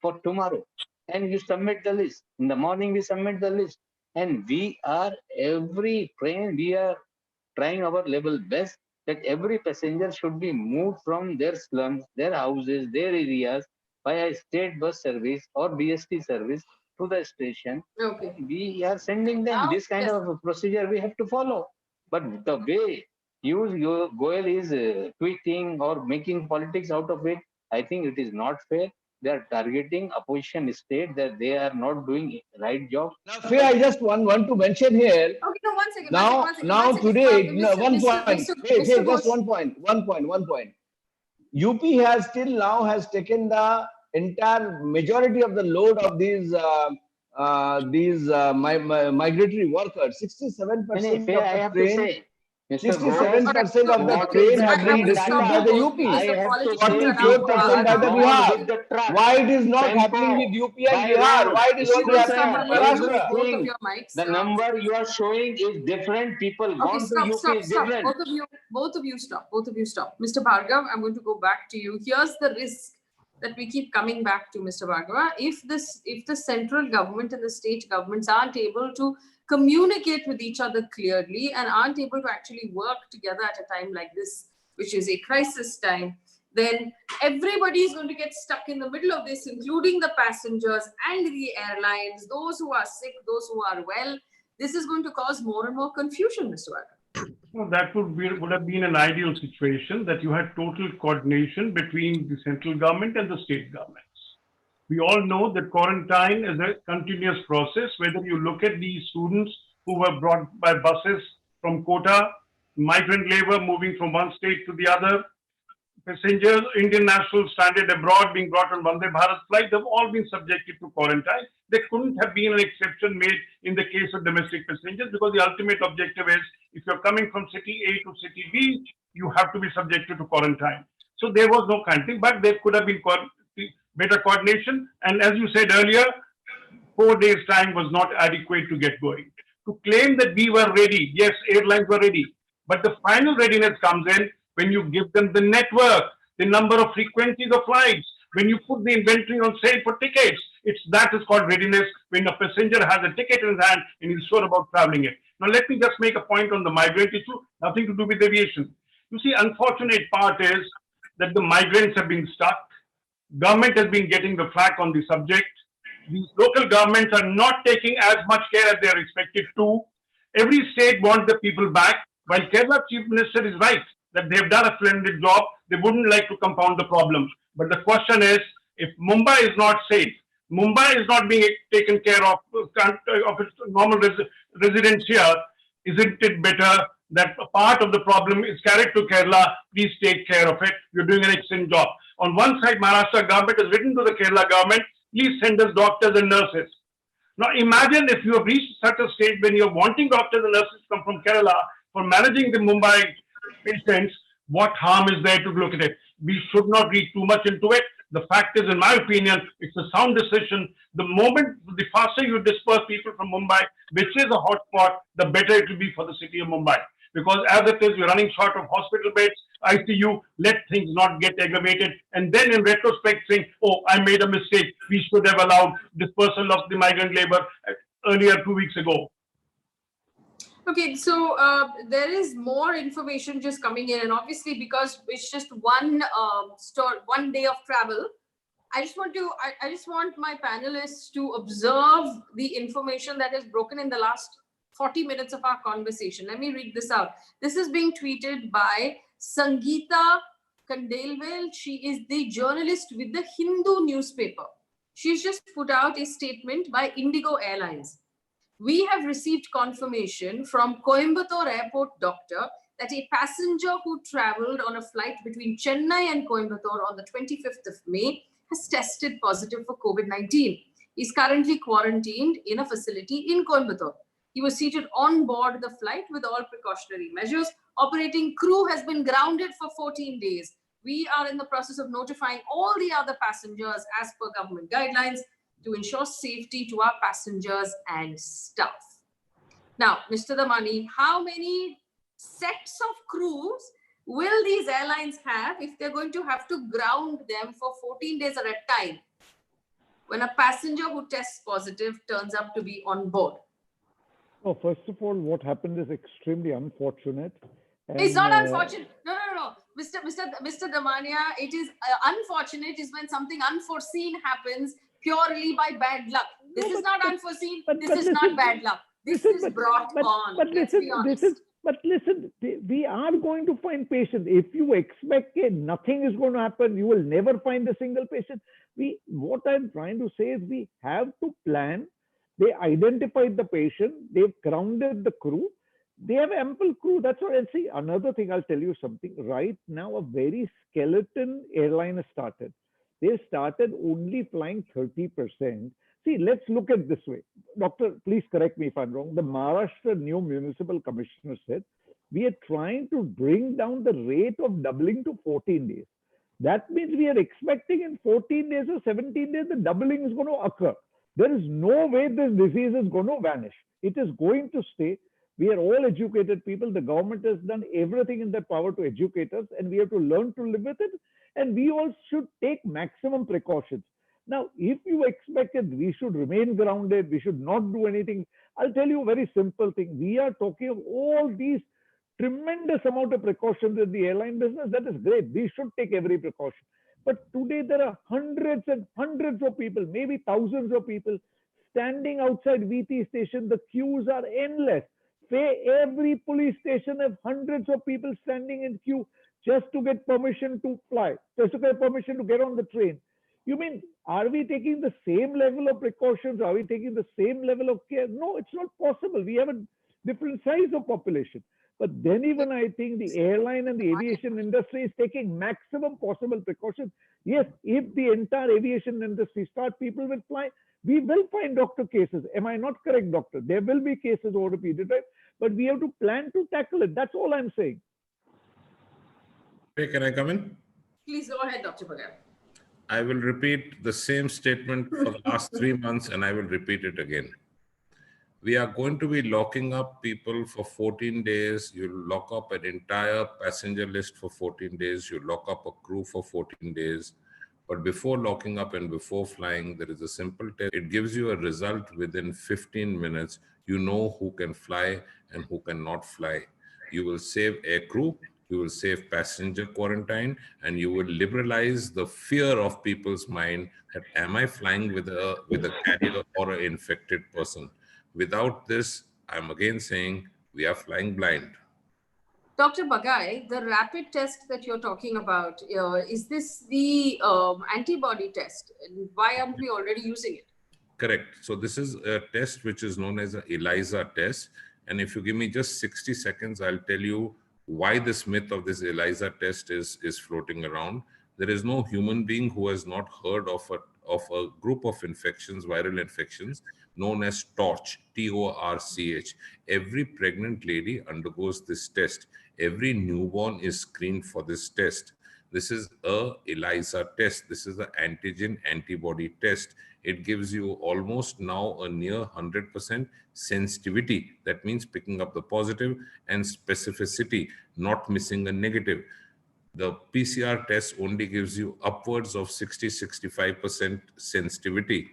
S6: for tomorrow, and you submit the list. In the morning we submit the list, and we are every train we are trying our level best that every passenger should be moved from their slums, their houses, their areas by a state bus service or BST service to the station.
S2: Okay.
S6: We are sending them. This kind of procedure we have to follow. But the way Goyal is tweeting or making politics out of it, I think it is not fair. They are targeting opposition state that they are not doing right job.
S5: Now, Faye, I just want to mention here.
S2: Okay, no, one second.
S5: Now, today, one point. Faye, just one point. UP has till now has taken the entire majority of the load of these migratory workers. 67%
S6: Faye,
S5: of
S6: I
S5: the
S6: have to
S5: train,
S6: say, Mr. Ghosh,
S5: 67% of the
S6: what
S5: train
S6: is
S5: have
S2: I
S5: been
S6: happening
S2: have to
S6: that
S2: stop
S5: distributed by
S2: you
S5: the
S2: both
S5: UP,
S2: because
S6: I
S2: the
S6: have to
S2: politicians
S6: say
S2: are now
S6: people
S5: 44% by
S6: are
S5: the
S6: gone
S5: Bihar.
S6: with the truck,
S5: Why it is not happening
S6: tempo,
S5: with UP and
S6: by
S5: Bihar?
S6: road,
S5: Why it is only
S2: Mr.
S5: happening with
S6: scooter,
S2: Mallick,
S5: Maharashtra?
S2: both of
S6: everything.
S2: your mics.
S6: The number you are showing is different. People
S2: Okay,
S6: gone to
S2: stop,
S6: UP
S2: stop,
S6: is
S2: stop.
S6: different.
S2: Both of you stop. Both of you stop. Mr. Bhargav, I'm going to go back to you. Here's the risk that we keep coming back to, Mr. Bhargava. If the central government and the state governments aren't able to communicate with each other clearly and aren't able to actually work together at a time like this, which is a crisis time, then everybody is going to get stuck in the middle of this, including the passengers and the airlines, those who are sick, those who are well. This is going to cause more and more confusion, Mr. Bhargava.
S3: Well, that would have been an ideal situation, that you had total coordination between the central government and the state governments. We all know that quarantine is a continuous process, whether you look at these students who were brought by buses from Kota, migrant labor moving from one state to the other, passengers, Indian nationals stranded abroad being brought on Vande Bharat flight, they've all been subjected to quarantine. There couldn't have been an exception made in the case of domestic passengers, because the ultimate objective is, if you're coming from city A to city B, you have to be subjected to quarantine. So there was no quarantine, but there could have been better coordination. And as you said earlier, 4 days' time was not adequate to get going. To claim that we were ready, yes, airlines were ready, but the final readiness comes in when you give them the network, the number of frequencies of flights, when you put the inventory on sale for tickets. That is called readiness, when a passenger has a ticket in his hand and is sure about traveling it. Now, let me just make a point on the migrant issue, nothing to do with aviation. You see, unfortunate part is that the migrants have been stuck. Government has been getting the flack on the subject. These local governments are not taking as much care as they are expected to. Every state wants the people back, while Kerala Chief Minister is right that they have done a splendid job. They wouldn't like to compound the problem. But the question is, if Mumbai is not safe, Mumbai is not being taken care of its normal residents here, isn't it better that a part of the problem is carried to Kerala? Please take care of it. You're doing an excellent job. On one side, Maharashtra government has written to the Kerala government, please send us doctors and nurses. Now imagine if you have reached such a state when you're wanting doctors and nurses to come from Kerala for managing the Mumbai patients, what harm is there to look at it? We should not read too much into it. The fact is, in my opinion, it's a sound decision. The faster you disperse people from Mumbai, which is a hotspot, the better it will be for the city of Mumbai. Because as it is, we're running short of hospital beds, ICU, let things not get aggravated. And then in retrospect saying, oh, I made a mistake. We should have allowed dispersal of the migrant labor earlier 2 weeks ago.
S2: Okay, so there is more information just coming in, and obviously because it's just one day of travel, I just want my panelists to observe the information that is broken in the last 40 minutes of our conversation. Let me read this out. This is being tweeted by Sangeeta Kandelwal. She is the journalist with the Hindu newspaper. She's just put out a statement by Indigo Airlines. We have received confirmation from Coimbatore Airport doctor that a passenger who traveled on a flight between Chennai and Coimbatore on the 25th of May has tested positive for COVID-19. He's currently quarantined in a facility in Coimbatore. He was seated on board the flight with all precautionary measures. Operating crew has been grounded for 14 days. We are in the process of notifying all the other passengers as per government guidelines to ensure safety to our passengers and staff. Now, Mr. Damani, how many sets of crews will these airlines have if they're going to have to ground them for 14 days at a time when a passenger who tests positive turns up to be on board?
S4: Oh, first of all, what happened is extremely unfortunate.
S2: It's not unfortunate. No. Mr. Damania, it is unfortunate is when something unforeseen happens purely by bad luck. This is not unforeseen. This is not bad luck. This is brought on.
S4: But listen, we are going to find patients. If you expect nothing is going to happen, you will never find a single patient. What I'm trying to say is we have to plan. They identified the patient. They've grounded the crew. They have ample crew. That's what I'll see. Another thing, I'll tell you something. Right now, a very skeleton airline has started. They started only flying 30%. See, let's look at this way. Doctor, please correct me if I'm wrong. The Maharashtra new municipal commissioner said, we are trying to bring down the rate of doubling to 14 days. That means we are expecting in 14 days or 17 days, the doubling is going to occur. There is no way this disease is going to vanish. It is going to stay. We are all educated people. The government has done everything in their power to educate us, and we have to learn to live with it. And we all should take maximum precautions. Now, if you expected we should remain grounded, we should not do anything, I'll tell you a very simple thing. We are talking of all these tremendous amount of precautions in the airline business. That is great. We should take every precaution. But today there are hundreds and hundreds of people, maybe thousands of people standing outside VT station. The queues are endless. Say every police station has hundreds of people standing in queue just to get permission to fly, just to get permission to get on the train. You mean, are we taking the same level of precautions? Are we taking the same level of care? No, it's not possible. We have a different size of population. But then even I think the airline and the aviation industry is taking maximum possible precautions. Yes, if the entire aviation industry start, people will fly. We will find doctor cases. Am I not correct, doctor? There will be cases over a period of time, but we have to plan to tackle it. That's all I'm saying.
S1: Hey, can I come in?
S2: Please go ahead, Dr. Bagai.
S1: I will repeat the same statement for the last 3 months, and I will repeat it again. We are going to be locking up people for 14 days. You lock up an entire passenger list for 14 days. You lock up a crew for 14 days. But before locking up and before flying, there is a simple test. It gives you a result within 15 minutes. You know who can fly and who cannot fly. You will save air crew. You will save passenger quarantine, and you will liberalize the fear of people's mind that am I flying with a carrier or an infected person? Without this, I'm again saying we are flying blind.
S2: Dr. Bagai, the rapid test that you're talking about, is this the antibody test? Why aren't we already using it?
S1: Correct. So this is a test which is known as an ELISA test. And if you give me just 60 seconds, I'll tell you why this myth of this ELISA test is floating around. There is no human being who has not heard of a group of infections, viral infections, known as TORCH, T-O-R-C-H. Every pregnant lady undergoes this test. Every newborn is screened for this test. This is a ELISA test. This is an antigen antibody test. It gives you almost now a near 100% sensitivity. That means picking up the positive, and specificity, not missing a negative. The PCR test only gives you upwards of 60-65% sensitivity.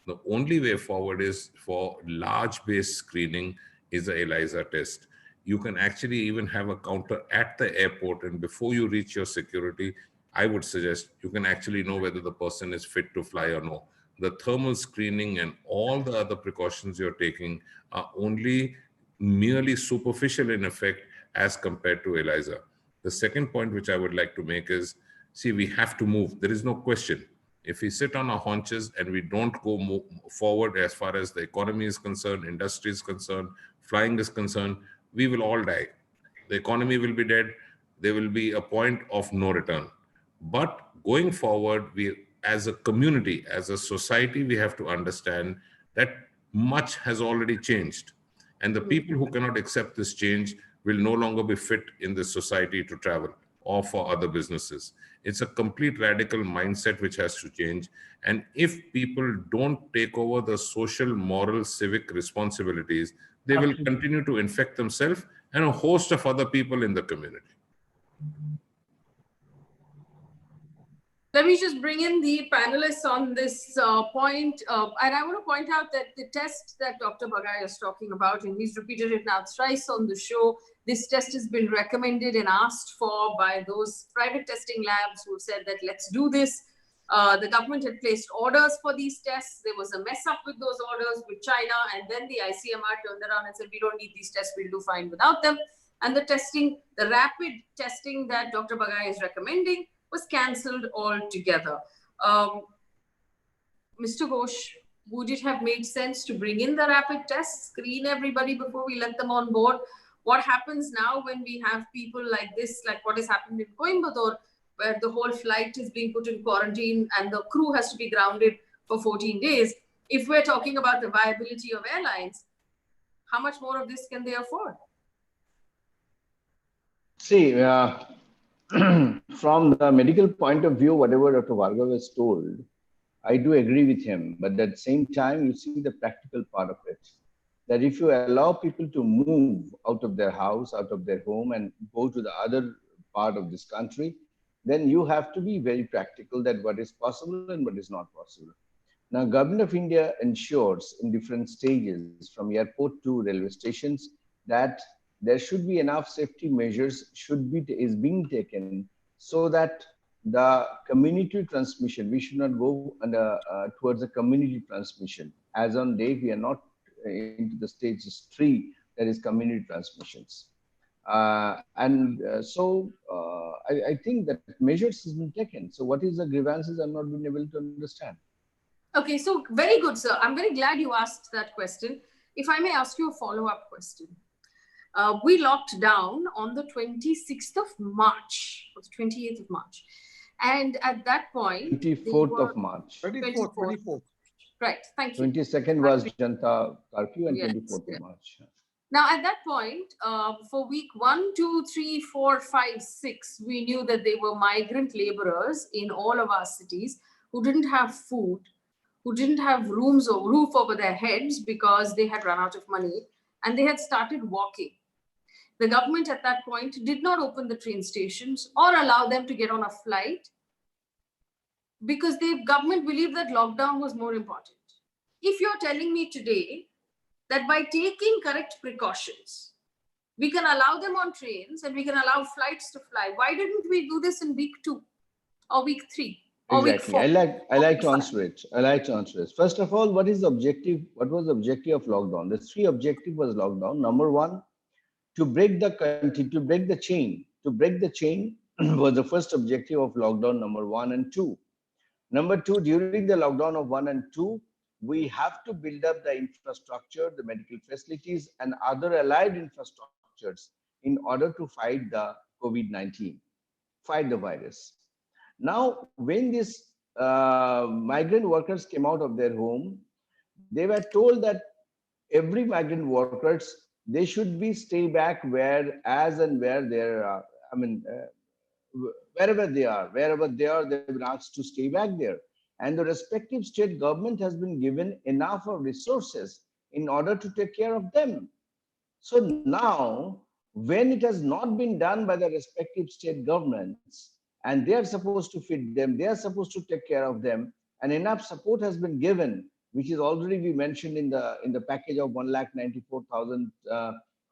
S1: The only way forward is for large base screening is the ELISA test. You can actually even have a counter at the airport, and before you reach your security, I would suggest you can actually know whether the person is fit to fly or no. The thermal screening and all the other precautions you're taking are only merely superficial in effect as compared to ELISA. The second point which I would like to make is, see, we have to move. There is no question. If we sit on our haunches and we don't go forward as far as the economy is concerned, industry is concerned, flying is concerned, we will all die. The economy will be dead. There will be a point of no return. But going forward, we as a community, as a society, we have to understand that much has already changed. And the people who cannot accept this change will no longer be fit in this society to travel or for other businesses. It's a complete radical mindset which has to change. And if people don't take over the social, moral, civic responsibilities, they will continue to infect themselves and a host of other people in the community.
S2: Let me just bring in the panelists on this point. And I want to point out that the test that Dr. Bagai is talking about, and he's repeated it now thrice on the show, this test has been recommended and asked for by those private testing labs who said that let's do this. The government had placed orders for these tests. There was a mess up with those orders with China, and then the ICMR turned around and said, we don't need these tests, we'll do fine without them. And the testing, the rapid testing that Dr. Bagai is recommending was cancelled altogether. Mr. Ghosh, would it have made sense to bring in the rapid tests, screen everybody before we let them on board? What happens now when we have people like this, like what has happened in Coimbatore, where the whole flight is being put in quarantine and the crew has to be grounded for 14 days. If we're talking about the viability of airlines, how much more of this can they afford?
S5: See, from the medical point of view, whatever Dr. Bhargava has told, I do agree with him. But at the same time, you see the practical part of it. That if you allow people to move out of their house, out of their home, and go to the other part of this country, then you have to be very practical that what is possible and what is not possible. Now, Government of India ensures in different stages from airport to railway stations that there should be enough safety measures is being taken so that the community transmission, we should not go towards the community transmission. As on date, we are not into the stage 3, that is community transmissions. I think that measures has been taken. So what is the grievances? I'm not been able to understand.
S2: Okay, so very good, sir. I'm very glad you asked that question. If I may ask you a follow-up question. We locked down on the 26th of March, or 28th of March. And at that point,
S5: 24th of March.
S2: 24th. Right, thank you.
S5: 22nd was Janta curfew and 24th of March.
S2: Now, at that point, for week 1, 2, 3, 4, 5, 6, we knew that they were migrant laborers in all of our cities who didn't have food, who didn't have roof over their heads because they had run out of money and they had started walking. The government at that point did not open the train stations or allow them to get on a flight because the government believed that lockdown was more important. If you're telling me today that by taking correct precautions, we can allow them on trains and we can allow flights to fly, why didn't we do this in week 2 or week 3?
S5: Exactly. I like to answer it. First of all, what is the objective? What was the objective of lockdown? The 3 objectives was lockdown. Number 1, to break the chain. To break the chain was the first objective of lockdown number 1 and 2. Number 2, during the lockdown of 1 and 2, we have to build up the infrastructure, the medical facilities, and other allied infrastructures in order to fight the COVID-19, fight the virus. Now, when these migrant workers came out of their home, they were told that every migrant workers, they should be stay back wherever they are, they've been asked to stay back there. And the respective state government has been given enough of resources in order to take care of them. So now, when it has not been done by the respective state governments, and they are supposed to feed them, they are supposed to take care of them, and enough support has been given, which is already we mentioned in the package of 1,94,000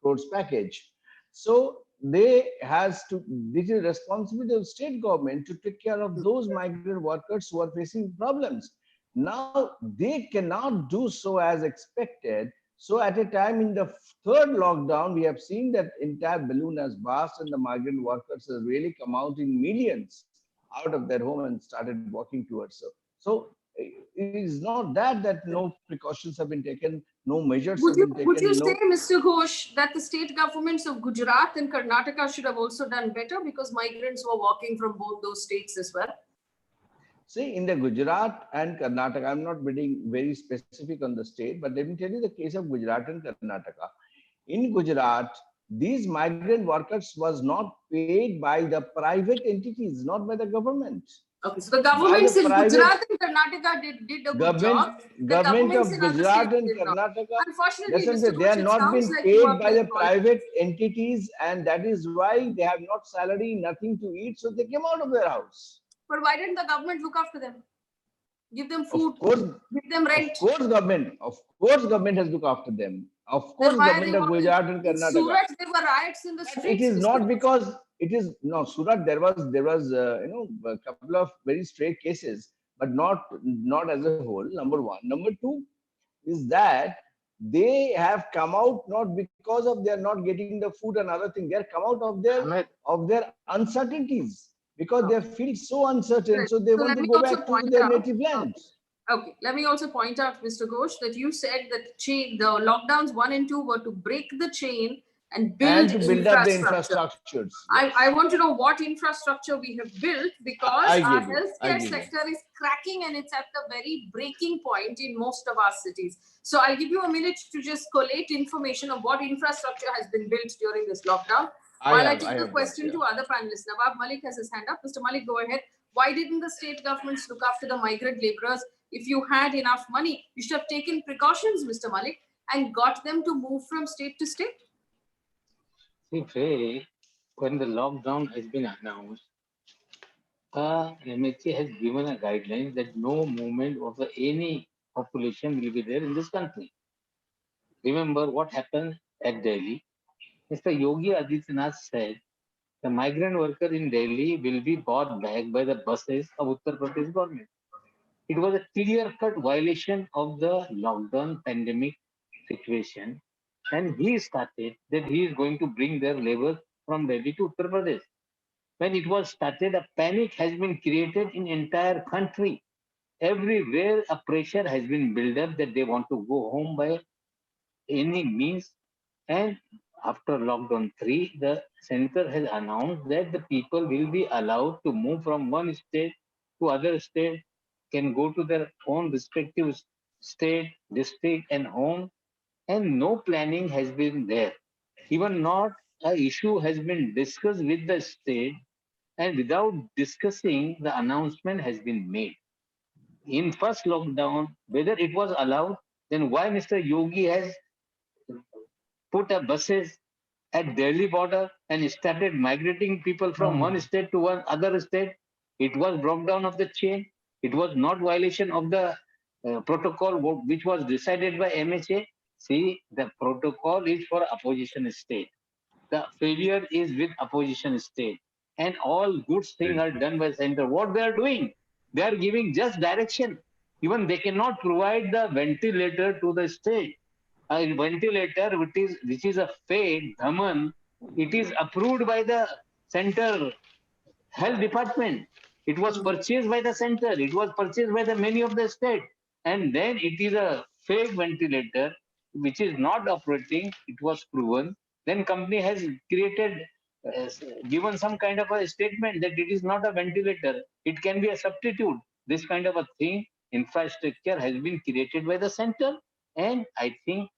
S5: crores package. So this is responsibility of state government to take care of those migrant workers who are facing problems. Now they cannot do so as expected. So at a time in the 3rd lockdown, we have seen that entire balloon has burst and the migrant workers have really come out in millions out of their home and started walking towards it. So it is not that no precautions have been taken, no measures have been taken.
S2: Would you say, Mr. Ghosh, that the state governments of Gujarat and Karnataka should have also done better because migrants were walking from both those states as well?
S5: See, in the Gujarat and Karnataka, I'm not being very specific on the state, but let me tell you the case of Gujarat and Karnataka. In Gujarat, these migrant workers was not paid by the private entities, not by the government.
S2: Okay, so the governments in Gujarat and Karnataka did a good job.
S5: Government of Gujarat and Karnataka, unfortunately, they are not being paid by the private entities, and that is why they have not salary, nothing to eat, so they came out of their house.
S2: But why didn't the government look after them? Give them food, give them rent.
S5: Of course, government has looked after them. Of course, government of Gujarat and Karnataka.
S2: In Surat, there were riots in the streets.
S5: It is not because it is no Surat. There was a couple of very stray cases, but not as a whole. Number 1. Number 2 is that they have come out not because of they are not getting the food and other thing. They are come out of their uncertainties. Because they feel so uncertain, so they want to go back to their native lands.
S2: Okay, let me also point out, Mr. Ghosh, that you said that the lockdowns 1 and 2 were to break the chain and build
S5: to build up the
S2: infrastructure.
S5: infrastructures.
S2: I want to know what infrastructure we have built, because
S5: I
S2: our
S5: give you.
S2: healthcare sector is cracking and it's at the very breaking point in most of our cities. So I'll give you a minute to just collate information of what infrastructure has been built during this lockdown. While I take the question to other panelists. Nawab Mallick has his hand up. Mr. Mallick, go ahead. Why didn't the state governments look after the migrant laborers? If you had enough money, you should have taken precautions, Mr. Mallick, and got them to move from state to state.
S6: See, Faye, when the lockdown has been announced, MHA has given a guideline that no movement of any population will be there in this country. Remember what happened at Delhi? Mr. Yogi Adityanath said the migrant worker in Delhi will be brought back by the buses of Uttar Pradesh government. It was a clear-cut violation of the lockdown pandemic situation, and he started that he is going to bring their labor from Delhi to Uttar Pradesh. When it was started, a panic has been created in entire country. Everywhere a pressure has been built up that they want to go home by any means. And after lockdown 3, the center has announced that the people will be allowed to move from one state to other state, can go to their own respective state, district, and home, and no planning has been there. Even not a issue has been discussed with the state, and without discussing, the announcement has been made. In first lockdown, whether it was allowed, then why Mr. Yogi has put a buses at Delhi border and started migrating people from one state to one other state? It was broke down of the chain. It was not violation of the protocol which was decided by MHA. See, the protocol is for opposition state. The failure is with opposition state. And all good things are done by center. What they are doing? They are giving just direction. Even they cannot provide the ventilator to the state. A ventilator, which is a fake, Dhaman, it is approved by the center health department. It was purchased by the center. It was purchased by the many of the state. And then it is a fake ventilator, which is not operating. It was proven. Then company has created, given some kind of a statement that it is not a ventilator. It can be a substitute. This kind of a thing, infrastructure has been created by the center. And I think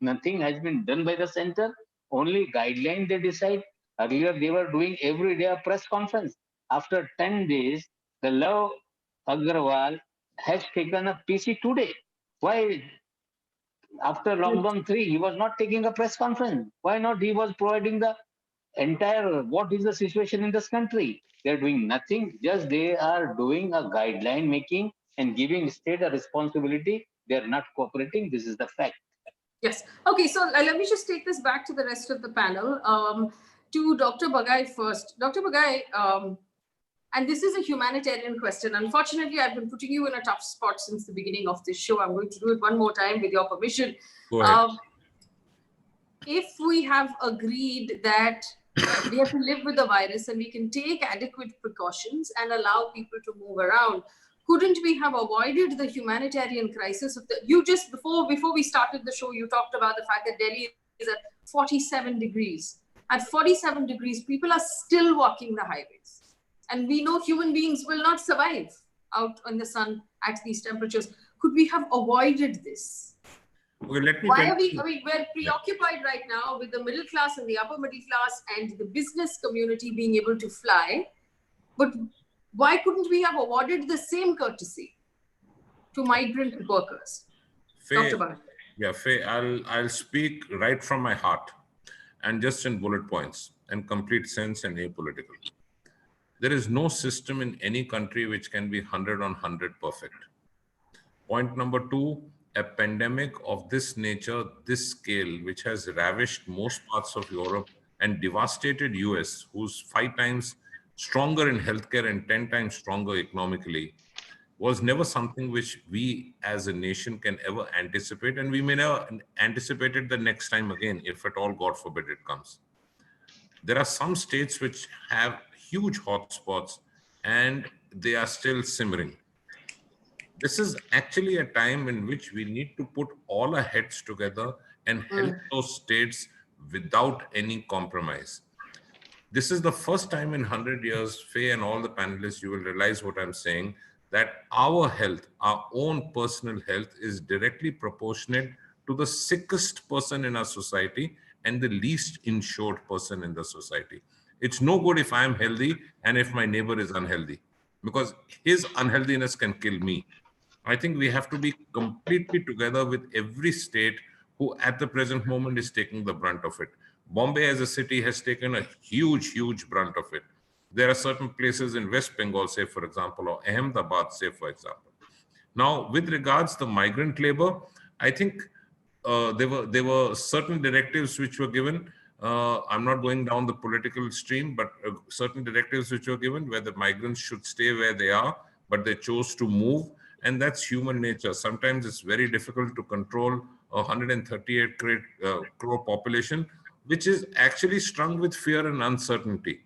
S6: nothing has been done by the center. Only guideline they decide. Earlier, they were doing every day a press conference. After 10 days, the Love Agrawal has taken a PC today. Why? After lockdown 3, he was not taking a press conference. Why not? He was providing the entire, what is the situation in this country? They're doing nothing. Just they are doing a guideline making and giving state a responsibility. They're not cooperating. This is the fact.
S2: Yes. Okay. So let me just take this back to the rest of the panel. To Dr. Bagai first. Dr. Bagai, and this is a humanitarian question. Unfortunately, I've been putting you in a tough spot since the beginning of this show. I'm going to do it one more time with your permission.
S1: Go ahead.
S2: If we have agreed that we have to live with the virus and we can take adequate precautions and allow people to move around, couldn't we have avoided the humanitarian crisis of the, you just before we started the show, you talked about the fact that Delhi is at 47 degrees. At 47 degrees, people are still walking the highways. And we know human beings will not survive out in the sun at these temperatures. Could we have avoided this?
S1: Okay, let me
S2: Why are we, we're preoccupied right now with the middle class and the upper middle class and the business community being able to fly. But why couldn't we have awarded the same courtesy to migrant workers?
S1: Faye,
S2: Dr. Bhaskar.
S1: yeah, Faye, I'll speak right from my heart and just in bullet points and complete sense and apolitical. There is no system in any country which can be 100 on 100 perfect. Point number 2, a pandemic of this nature, this scale, which has ravished most parts of Europe and devastated US, who's 5 times stronger in healthcare and 10 times stronger economically, was never something which we as a nation can ever anticipate, and we may never anticipate it the next time again, if at all, God forbid, it comes. There are some states which have huge hotspots and they are still simmering. This is actually a time in which we need to put all our heads together and help those states without any compromise. This is the first time in 100 years, Faye and all the panelists, you will realize what I'm saying, that our health, our own personal health, is directly proportionate to the sickest person in our society and the least insured person in the society. It's no good if I'm healthy and if my neighbor is unhealthy, because his unhealthiness can kill me. I think we have to be completely together with every state who at the present moment is taking the brunt of it. Bombay as a city has taken a huge, huge brunt of it. There are certain places in West Bengal, say for example, or Ahmedabad, say for example. Now, with regards to migrant labor, I think there were certain directives which were given. I'm not going down the political stream, but certain directives which were given where the migrants should stay where they are, but they chose to move. And that's human nature. Sometimes it's very difficult to control a 138 crore population, which is actually strung with fear and uncertainty.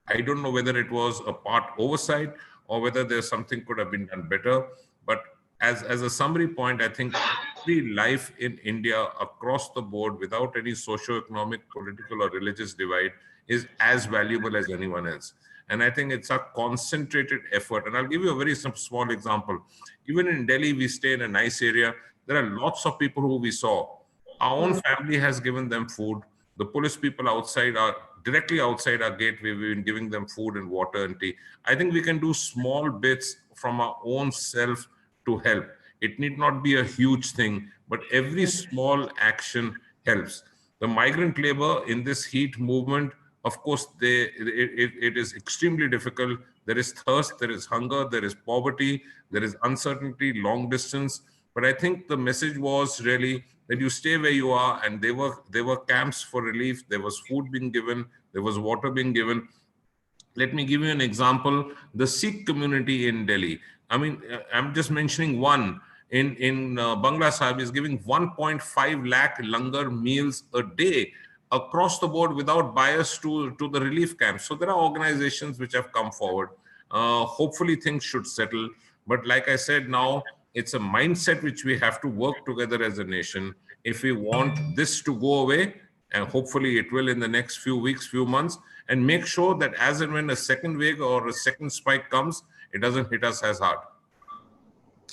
S1: I don't know whether it was a part oversight or whether there's something could have been done better. But as a summary point, I think every life in India across the board, without any socio-economic, political or religious divide, is as valuable as anyone else. And I think it's a concentrated effort. And I'll give you a very small example. Even in Delhi, we stay in a nice area. There are lots of people who we saw. Our own family has given them food. The police people outside are directly outside our gate. We've been giving them food and water and tea. I think we can do small bits from our own self to help. It need not be a huge thing, but every small action helps. The migrant labor in this heat movement, of course, it is extremely difficult. There is thirst, there is hunger, there is poverty, there is uncertainty, long distance. But I think the message was really that you stay where you are, and there were camps for relief. There was food being given, there was water being given. Let me give you an example. The Sikh community in Delhi. I mean, I'm just mentioning one. In Bangla Sahib is giving 1.5 lakh langar meals a day across the board without bias to the relief camps. So there are organizations which have come forward. Hopefully things should settle. But like I said, now it's a mindset which we have to work together as a nation. If we want this to go away, and hopefully it will in the next few weeks, few months, and make sure that as and when a second wave or a second spike comes, it doesn't hit us as hard.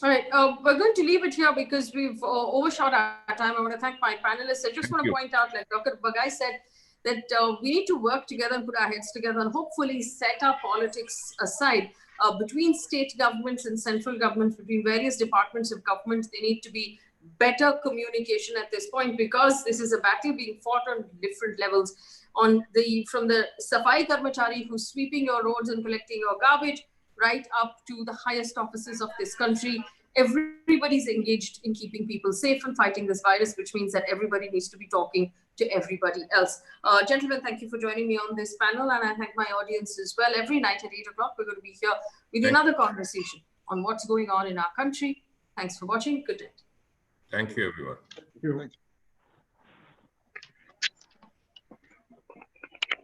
S2: All right, we're going to leave it here because we've overshot our time. I want to thank my panelists. I just want to point out, like Dr. Bagai said, that we need to work together and put our heads together and hopefully set our politics aside. Between state governments and central governments, between various departments of government, there need to be better communication at this point, because this is a battle being fought on different levels. From the Safai Karmachari who's sweeping your roads and collecting your garbage, right up to the highest offices of this country. Everybody's engaged in keeping people safe and fighting this virus, which means that everybody needs to be talking to everybody else. Gentlemen, thank you for joining me on this panel, and I thank my audience as well. Every night at 8 o'clock, we're going to be here with another conversation on what's going on in our country. Thanks for watching. Good night.
S1: Thank you, everyone.
S3: Thank you.